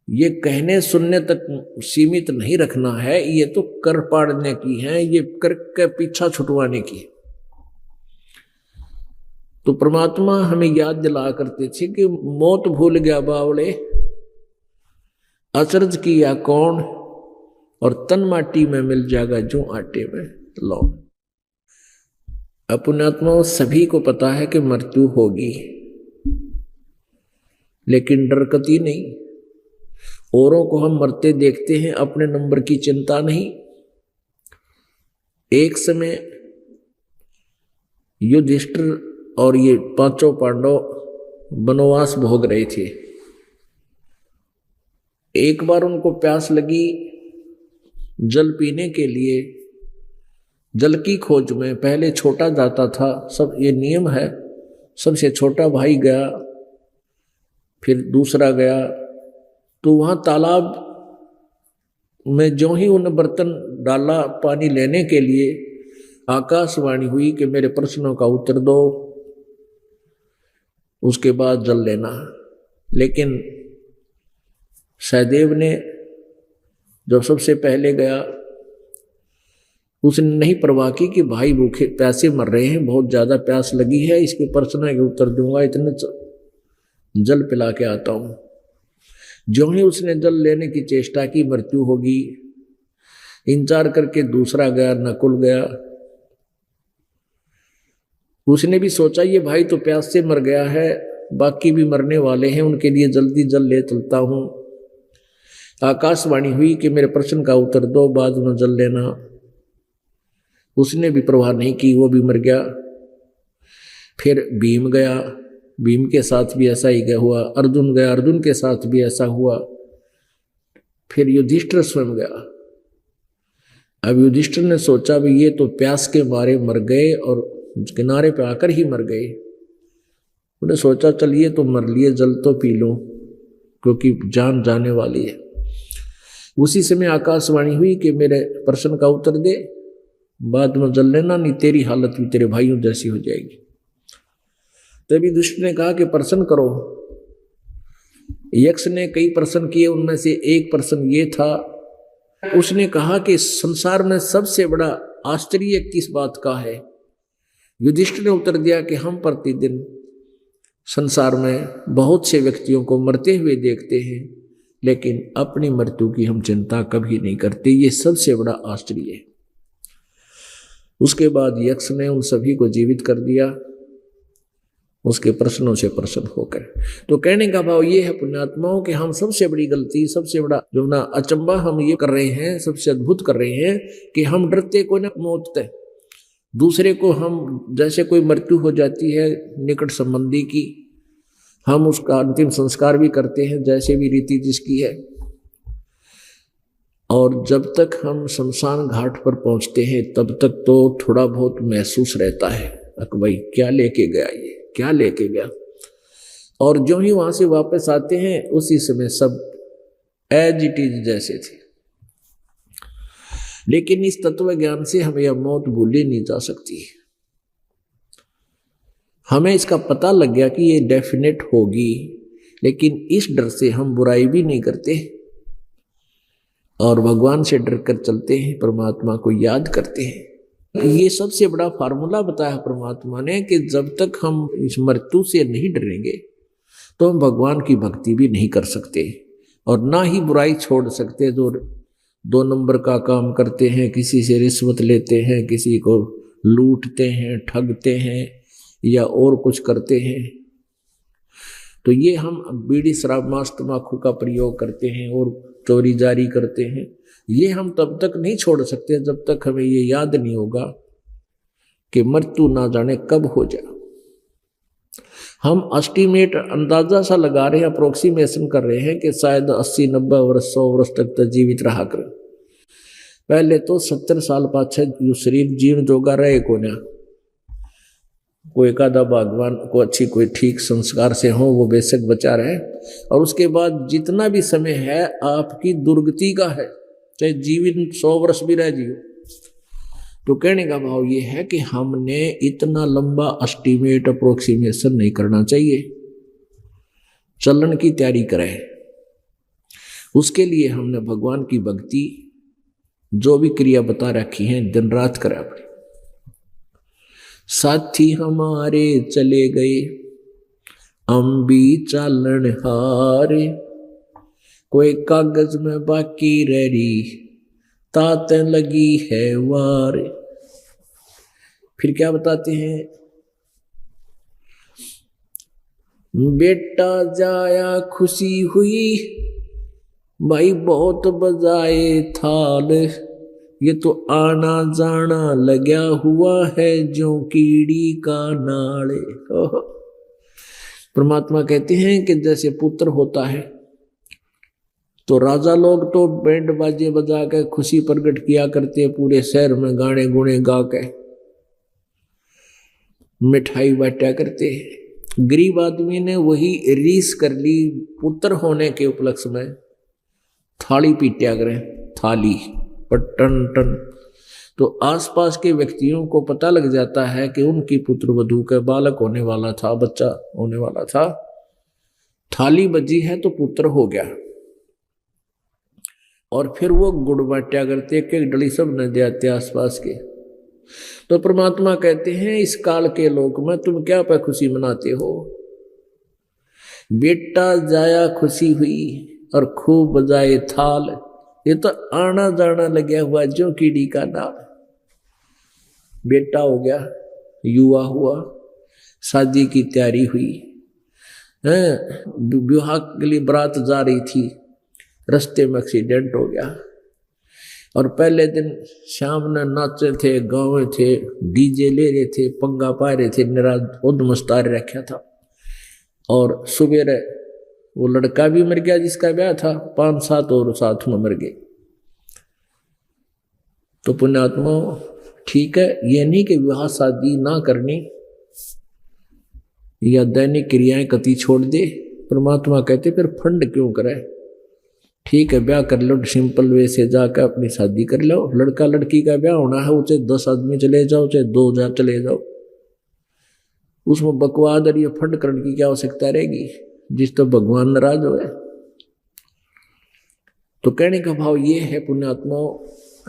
ये कहने सुनने तक सीमित नहीं रखना है, ये तो कर पाड़ने की है, ये कर के पीछा छुटवाने की है। तो परमात्मा हमें याद दिला करते थे कि मौत भूल गया बावड़े, अचरज किया कौन, और तन माटी में मिल जाएगा जो आटे में लौट। पुण्यात्माओं, सभी को पता है कि मृत्यु होगी, लेकिन डरकती नहीं। औरों को हम मरते देखते हैं, अपने नंबर की चिंता नहीं। एक समय युधिष्ठिर और ये पांचों पांडव वनवास भोग रहे थे। एक बार उनको प्यास लगी, जल पीने के लिए जल की खोज में पहले छोटा जाता था, सब ये नियम है, सबसे छोटा भाई गया, फिर दूसरा गया। तो वहां तालाब में जो ही उन्हें बर्तन डाला पानी लेने के लिए, आकाशवाणी हुई कि मेरे प्रश्नों का उत्तर दो, उसके बाद जल लेना। लेकिन सहदेव ने जब सबसे पहले गया, उसने नहीं परवाह की कि भाई भूखे प्यासे मर रहे हैं, बहुत ज्यादा प्यास लगी है, इसके प्रश्न के उत्तर दूंगा, इतने जल पिला के आता हूं। जो ही उसने जल लेने की चेष्टा की, मृत्यु होगी। इंतजार करके दूसरा गया, नकुल गया। उसने भी सोचा ये भाई तो प्यास से मर गया है, बाकी भी मरने वाले हैं, उनके लिए जल्दी जल ले चलता हूं। आकाशवाणी हुई कि मेरे प्रश्न का उत्तर दो, बाद में जल लेना। उसने भी परवाह नहीं की, वो भी मर गया। फिर भीम गया, भीम के साथ भी ऐसा ही हुआ। अर्जुन गया, अर्जुन के साथ भी ऐसा हुआ। फिर युधिष्ठिर स्वयं गया। अब युधिष्ठिर ने सोचा भी ये तो प्यास के मारे मर गए और किनारे पे आकर ही मर गए। उन्हें सोचा चलिए तो मर लिए, जल तो पी लो, क्योंकि जान जाने वाली है। उसी समय आकाशवाणी हुई कि मेरे प्रश्न का उत्तर दे, बाद में जल लेना, नहीं तेरी हालत भी तेरे भाइयों जैसी हो जाएगी। तभी दुष्ट ने कहा कि प्रश्न करो। यक्ष ने कई प्रश्न किए, उनमें से एक प्रश्न ये था, उसने कहा कि संसार में सबसे बड़ा आश्चर्य किस बात का है। युधिष्ठिर ने उत्तर दिया कि हम प्रतिदिन संसार में बहुत से व्यक्तियों को मरते हुए देखते हैं, लेकिन अपनी मृत्यु की हम चिंता कभी नहीं करते, ये सबसे बड़ा आश्चर्य है। उसके बाद यक्ष ने उन सभी को जीवित कर दिया, उसके प्रश्नों से प्रसन्न होकर। तो कहने का भाव ये है पुण्यात्माओं कि हम सबसे बड़ी गलती, सबसे बड़ा जो ना अचंबा हम ये कर रहे हैं, सबसे अद्भुत कर रहे हैं कि हम डरते को ना मौत तय। दूसरे को हम, जैसे कोई मृत्यु हो जाती है निकट संबंधी की, हम उसका अंतिम संस्कार भी करते हैं जैसे भी रीति जिसकी है। और जब तक हम शमशान घाट पर पहुंचते हैं तब तक तो थोड़ा बहुत महसूस रहता है कि भाई क्या लेके गया, ये क्या लेके गया। और जो ही वहां से वापस आते हैं उसी समय सब एज इट इज जैसे थे। लेकिन इस तत्व ज्ञान से हमें यह मौत भूली नहीं जा सकती। हमें इसका पता लग गया कि ये डेफिनेट होगी, लेकिन इस डर से हम बुराई भी नहीं करते और भगवान से डर कर चलते हैं, परमात्मा को याद करते हैं। ये सबसे बड़ा फार्मूला बताया परमात्मा ने कि जब तक हम इस मृत्यु से नहीं डरेंगे तो हम भगवान की भक्ति भी नहीं कर सकते और ना ही बुराई छोड़ सकते। जो 2 नंबर का काम करते हैं, किसी से रिश्वत लेते हैं, किसी को लूटते हैं, ठगते हैं या और कुछ करते हैं, तो ये हम बीड़ी शराब मांस तंबाकू का प्रयोग करते हैं और चोरी जारी करते हैं, ये हम तब तक नहीं छोड़ सकते जब तक हमें ये याद नहीं होगा कि मृत्यु ना जाने कब हो जाए। हम एस्टीमेट, अंदाजा सा लगा रहे हैं, अप्रोक्सीमेशन कर रहे हैं कि शायद 80-90 वर्ष 100 वर्ष तक तो जीवित रहा कर। पहले तो 70 साल पाछे जो शरीर जीवन जोगा रहे को ना, कोई एक आधा भगवान को अच्छी कोई ठीक संस्कार से हो, वो बेशक बचा रहे। और उसके बाद जितना भी समय है आपकी दुर्गति का है, चाहे जीवन 100 वर्ष भी रह जियो। तो कहने का भाव ये है कि हमने इतना लंबा एस्टिमेट अप्रोक्सीमेशन नहीं करना चाहिए, चलन की तैयारी करें। उसके लिए हमने भगवान की भक्ति जो भी क्रिया बता रखी है दिन रात करें अपनी। साथी हमारे चले गए हम भी चालन हारे, कोई कागज में बाकी रह रही ताते लगी है वार। फिर क्या बताते हैं, बेटा जाया खुशी हुई भाई बहुत बजाए थाल, ये तो आना जाना लगा हुआ है जो कीड़ी का नाले। परमात्मा कहते हैं कि जैसे पुत्र होता है तो राजा लोग तो बैंड बाजे बजा के खुशी प्रकट किया करते, पूरे शहर में गाने गुणे गा के मिठाई बांटा करते। गरीब आदमी ने वही रीस कर ली, पुत्र होने के उपलक्ष्य में थाली पीटा करें, थाली पर टन टन। तो आसपास के व्यक्तियों को पता लग जाता है कि उनकी पुत्र वधू का बालक होने वाला था, बच्चा होने वाला था, थाली बजी है तो पुत्र हो गया। और फिर वो गुड़ बांटा करते, एक एक डली सब न देते आसपास के। तो परमात्मा कहते हैं इस काल के लोक में तुम क्या पे खुशी मनाते हो, बेटा जाया खुशी हुई और खूब बजाए थाल, ये तो आना जाना लगा हुआ जो कीड़ी का नाल। बेटा हो गया, युवा हुआ, शादी की तैयारी हुई, विवाह के लिए बारात जा रही थी, रास्ते में एक्सीडेंट हो गया। और पहले दिन शाम ने नाचे थे, गाँव थे, डीजे ले रहे थे, पंगा पा रहे थे, निराज उद्मस्तार रखा था। और सुबह वो लड़का भी मर गया जिसका ब्याह था, 5-7 और साथ में मर गए। तो पुण्यात्मा ठीक है, ये नहीं कि विवाह शादी ना करनी या दैनिक क्रियाएं कति छोड़ दे। परमात्मा कहते फिर फंड क्यों करे, ठीक है ब्याह कर लो, सिंपल वे से जाकर अपनी शादी कर लो। लड़का लड़की का ब्याह होना है, चाहे 10 आदमी चले जाओ, चाहे 2 चले जाओ, उसमें बकवाद और ये फंड करने की क्या आवश्यकता रहेगी, जिस तो भगवान नाराज हो। तो कहने का भाव ये है पुण्यात्मा,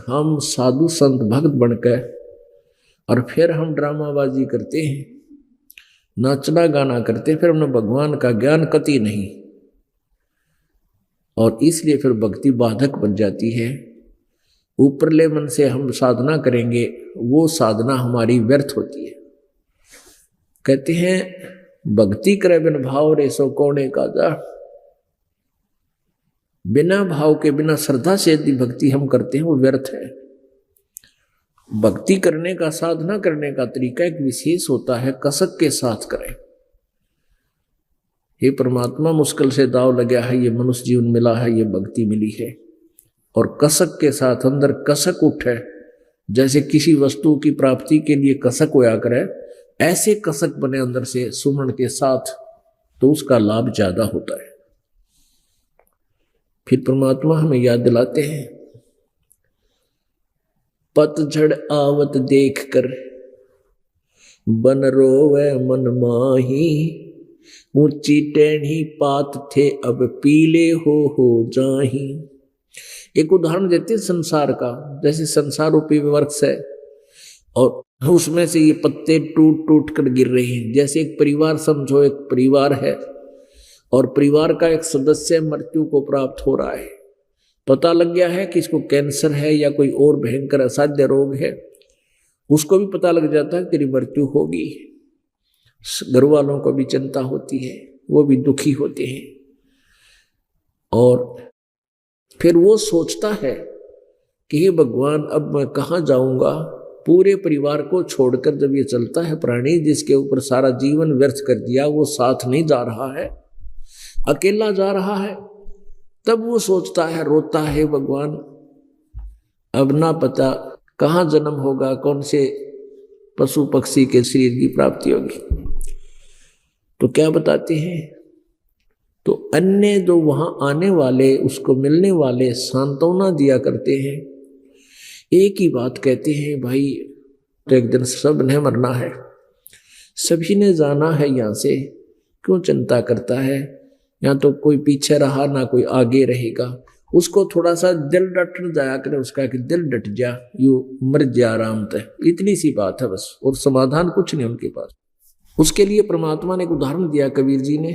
हम साधु संत भक्त बनकर और फिर हम ड्रामाबाजी करते हैं, नाचना गाना करते, फिर हमने भगवान का ज्ञान कति नहीं, और इसलिए फिर भक्ति बाधक बन जाती है। ऊपरले मन से हम साधना करेंगे, वो साधना हमारी व्यर्थ होती है। कहते हैं भक्ति करे बिन भाव रे सो कौने का जा, बिना भाव के बिना श्रद्धा से यदि भक्ति हम करते हैं वो व्यर्थ है। भक्ति करने का, साधना करने का तरीका एक विशेष होता है, कसक के साथ करें। हे परमात्मा मुश्किल से दाव लगा है, ये मनुष्य जीवन मिला है, ये भक्ति मिली है, और कसक के साथ अंदर कसक उठे, जैसे किसी वस्तु की प्राप्ति के लिए कसक होया करे, ऐसे कसक बने अंदर से सुमरण के साथ, तो उसका लाभ ज्यादा होता है। फिर परमात्मा हमें याद दिलाते हैं, पतझड़ आवत देख कर बन रोवे मन माही, ऊंची टेढ़ी पात थे अब पीले हो जाही। एक उदाहरण देते हैं संसार का, जैसे संसार रूपी वृक्ष है और उसमें से ये पत्ते टूट टूट कर गिर रहे हैं। जैसे एक परिवार समझो, एक परिवार है और परिवार का एक सदस्य मृत्यु को प्राप्त हो रहा है, पता लग गया है कि इसको कैंसर है या कोई और भयंकर असाध्य रोग है, उसको भी पता लग जाता है तेरी मृत्यु होगी। घर वालों को भी चिंता होती है, वो भी दुखी होते हैं, और फिर वो सोचता है कि हे भगवान अब मैं कहाँ जाऊंगा। पूरे परिवार को छोड़कर जब ये चलता है प्राणी, जिसके ऊपर सारा जीवन व्यर्थ कर दिया, वो साथ नहीं जा रहा है, अकेला जा रहा है, तब वो सोचता है, रोता है, भगवान अब ना पता कहाँ जन्म होगा, कौन से पशु पक्षी के शरीर की प्राप्ति होगी। तो क्या बताते हैं, तो अन्य जो वहां आने वाले उसको मिलने वाले सांत्वना दिया करते हैं, एक ही बात कहते हैं, भाई तो एक दिन सब ने मरना है, सभी ने जाना है यहाँ से, क्यों चिंता करता है, यहाँ तो कोई पीछे रहा ना कोई आगे रहेगा। उसको थोड़ा सा दिल डट जाया करे, उसका कि दिल डट जा, यू मर जा आराम से, इतनी सी बात है बस, और समाधान कुछ नहीं उनके पास। उसके लिए परमात्मा ने एक उदाहरण दिया कबीर जी ने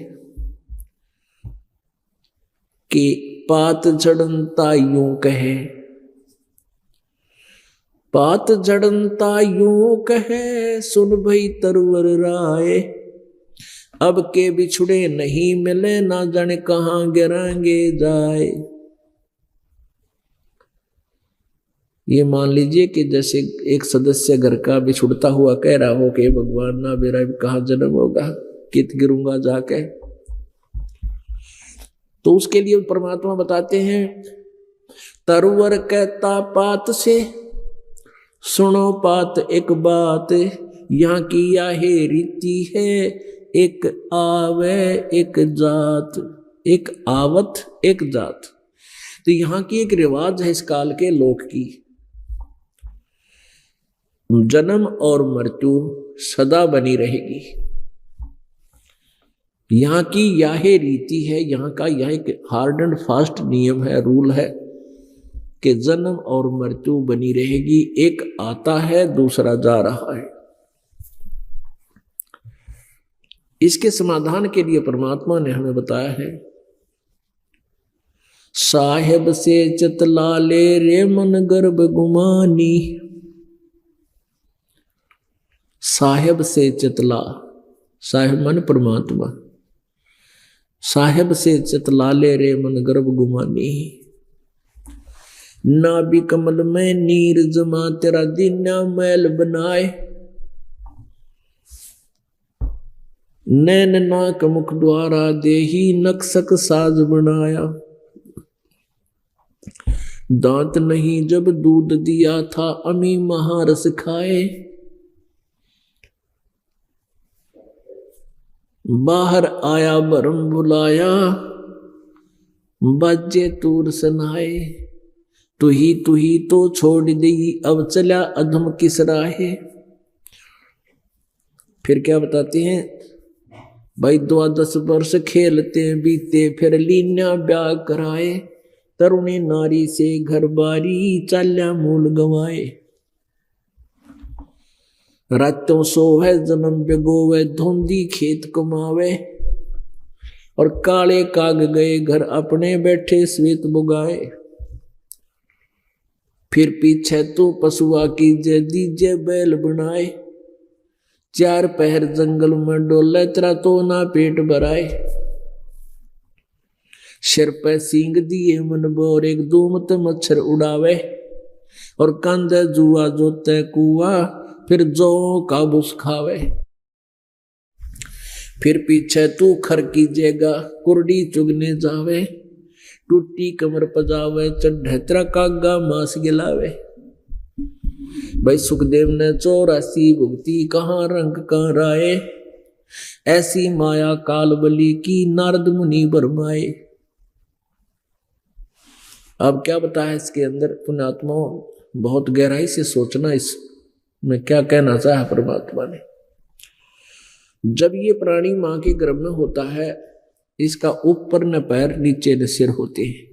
कि पात झड़नता यूं कहे, पात झड़नता यूं कहे, सुन भई तरवर राय, अब के बिछुड़े नहीं मिले, ना जाने कहां गिरांगे जाए। ये मान लीजिए कि जैसे एक सदस्य घर का बिछुड़ता हुआ कह रहा हो कि भगवान ना मेरा कहाँ जन्म होगा, कित गिरूंगा जाके। तो उसके लिए परमात्मा बताते हैं, तरवर कहता पात से, सुनो पात एक बात, यहाँ की यह रीति है, एक आवे एक जात, एक आवत एक जात। तो यहाँ की एक रिवाज है इस काल के लोक की, जन्म और मृत्यु सदा बनी रहेगी। यहाँ की यह रीति है, यहाँ का यह एक हार्ड एंड फास्ट नियम है, रूल है कि जन्म और मृत्यु बनी रहेगी, एक आता है दूसरा जा रहा है। इसके समाधान के लिए परमात्मा ने हमें बताया है, साहेब से चतला ले रे मन गर्भ गुमानी, साहेब से चतला, साहेब मन परमात्मा, साहेब से चतला ले रे मन गर्भ गुमानी, नाभि कमल में नीर जमा तेरा दीना मैल बनाए, नैन नाक मुख द्वारा देही नक्सक साज बनाया, दांत नहीं जब दूध दिया था अमी महारस खाए, बाहर आया भरम बुलाया, बाजे तूर सनाए, तू ही तो छोड़ दी अब चला अधम किस राहे। फिर क्या बताते हैं, भाई 12 वर्ष खेलते बीते, फिर लीना ब्याह कराए, तरुणी नारी से घर बारी, चाल्या मूल गवाए, रातों सोवे जन्म जगोवे, धुंधी खेत कमावे, और काले काग गए घर अपने, बैठे श्वेत बुगाए, फिर पीछे तू पशुआ कीजे दीजे बैल बनाए, चार पहर जंगल में डोले तेरा तो ना पेट भराए, सिर पे सींग दिए मन बोर, एक दूमत मच्छर उड़ावे, और कांधे जुआ जोते कुआ, फिर जो काबूस खावे, फिर पीछे तू खर कीजेगा कुर्डी चुगने जावे, टूटी कमर पजावे, चढ़े तेरा कागा मांस गिलावे। भाई सुखदेव ने 84 भुगती, कहाँ रंग कहाँ राय, ऐसी माया काल बली की, नारद मुनि बरमाए। अब क्या बताया इसके अंदर, पुण्यात्मा बहुत गहराई से सोचना इसमें क्या कहना चाहा परमात्मा ने। जब ये प्राणी मां के गर्भ में होता है, इसका ऊपर न पैर नीचे न सिर होते हैं,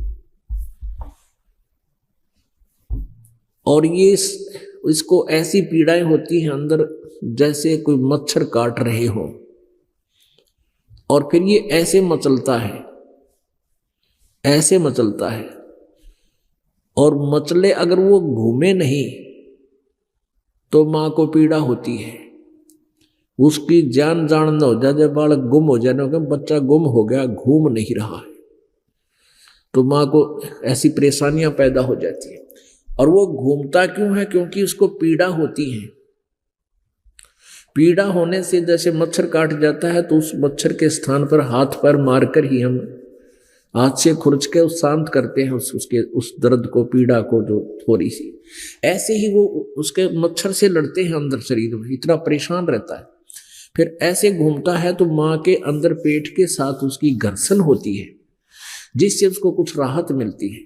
और ये इसको ऐसी पीड़ाएं होती हैं अंदर जैसे कोई मच्छर काट रहे हो, और फिर ये ऐसे मचलता है, ऐसे मचलता है, और मचले अगर वो घूमे नहीं तो मां को पीड़ा होती है, उसकी जान न हो जाए, जब बालक गुम हो जाए, बच्चा गुम हो गया घूम नहीं रहा है, तो मां को ऐसी परेशानियां पैदा हो जाती है। और वो घूमता क्यों है? क्योंकि उसको पीड़ा होती है। पीड़ा होने से जैसे मच्छर काट जाता है तो उस मच्छर के स्थान पर हाथ पैर मारकर ही हम हाथ से खुरच के उस शांत करते हैं उसके उस दर्द को, पीड़ा को जो थोड़ी सी। ऐसे ही वो उसके मच्छर से लड़ते हैं अंदर शरीर में, इतना परेशान रहता है। फिर ऐसे घूमता है तो माँ के अंदर पेट के साथ उसकी घर्षण होती है, जिससे उसको कुछ राहत मिलती है।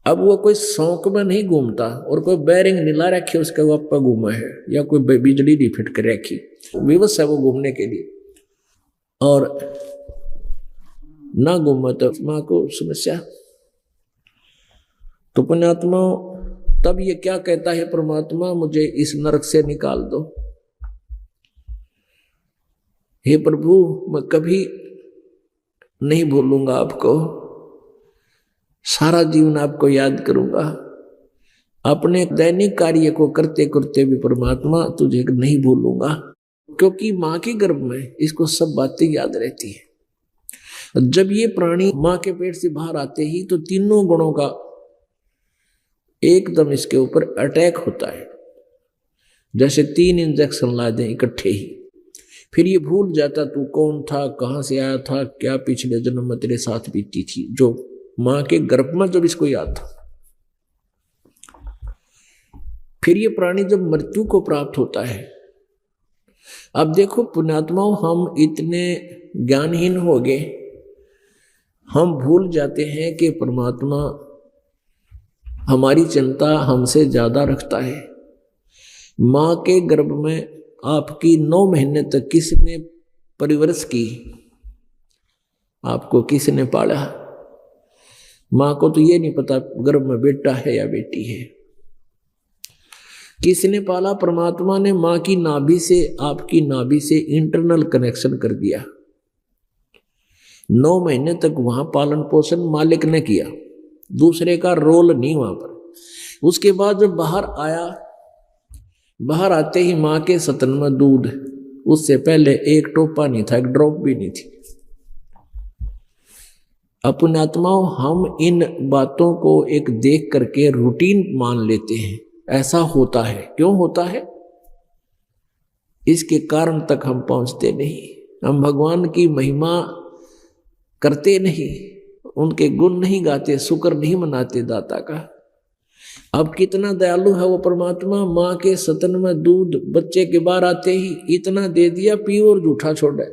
अब वो कोई शौक में नहीं घूमता और कोई बैरिंग नीला रखे उसके वो अप्पा घूमा है, या कोई बिजली नहीं फिट कर रखी, विवश है वो घूमने के लिए। और ना घूमा तो माँ को समस्या। तो पुण्यात्मा तब ये क्या कहता है, परमात्मा मुझे इस नरक से निकाल दो, हे प्रभु मैं कभी नहीं भूलूंगा आपको, सारा जीवन आपको याद करूंगा। अपने दैनिक कार्य को करते करते भी परमात्मा तुझे नहीं भूलूंगा, क्योंकि माँ के गर्भ में इसको सब बातें याद रहती है। जब ये प्राणी माँ के पेट से बाहर आते ही तो तीनों गुणों का एकदम इसके ऊपर अटैक होता है, जैसे 3 इंजेक्शन ला दें इकट्ठे ही। फिर ये भूल जाता तू कौन था, कहां से आया था, क्या पिछले जन्म में तेरे साथ बीती थी, जो माँ के गर्भ में जब इसको याद था। फिर ये प्राणी जब मृत्यु को प्राप्त होता है, अब देखो पुण्यात्माओं हम इतने ज्ञानहीन हो गए, हम भूल जाते हैं कि परमात्मा हमारी चिंता हमसे ज्यादा रखता है। माँ के गर्भ में आपकी 9 महीने तक किसने परिवरस की, आपको किसने पाला? माँ को तो ये नहीं पता गर्भ में बेटा है या बेटी है। किसने पाला? परमात्मा ने माँ की नाभि से, आपकी नाभि से इंटरनल कनेक्शन कर दिया। 9 महीने तक वहां पालन पोषण मालिक ने किया, दूसरे का रोल नहीं वहां पर। उसके बाद जब बाहर आया, बाहर आते ही माँ के स्तन में दूध, उससे पहले एक टोपा नहीं था, एक ड्रॉप भी नहीं थी। अपने आत्माओं हम इन बातों को एक देख करके रूटीन मान लेते हैं, ऐसा होता है। क्यों होता है? इसके कारण तक हम पहुंचते नहीं, हम भगवान की महिमा करते नहीं, उनके गुण नहीं गाते, शुक्र नहीं मनाते दाता का। अब कितना दयालु है वो परमात्मा, माँ के स्तन में दूध बच्चे के बाहर आते ही इतना दे दिया, पियो और जूठा छोड़े।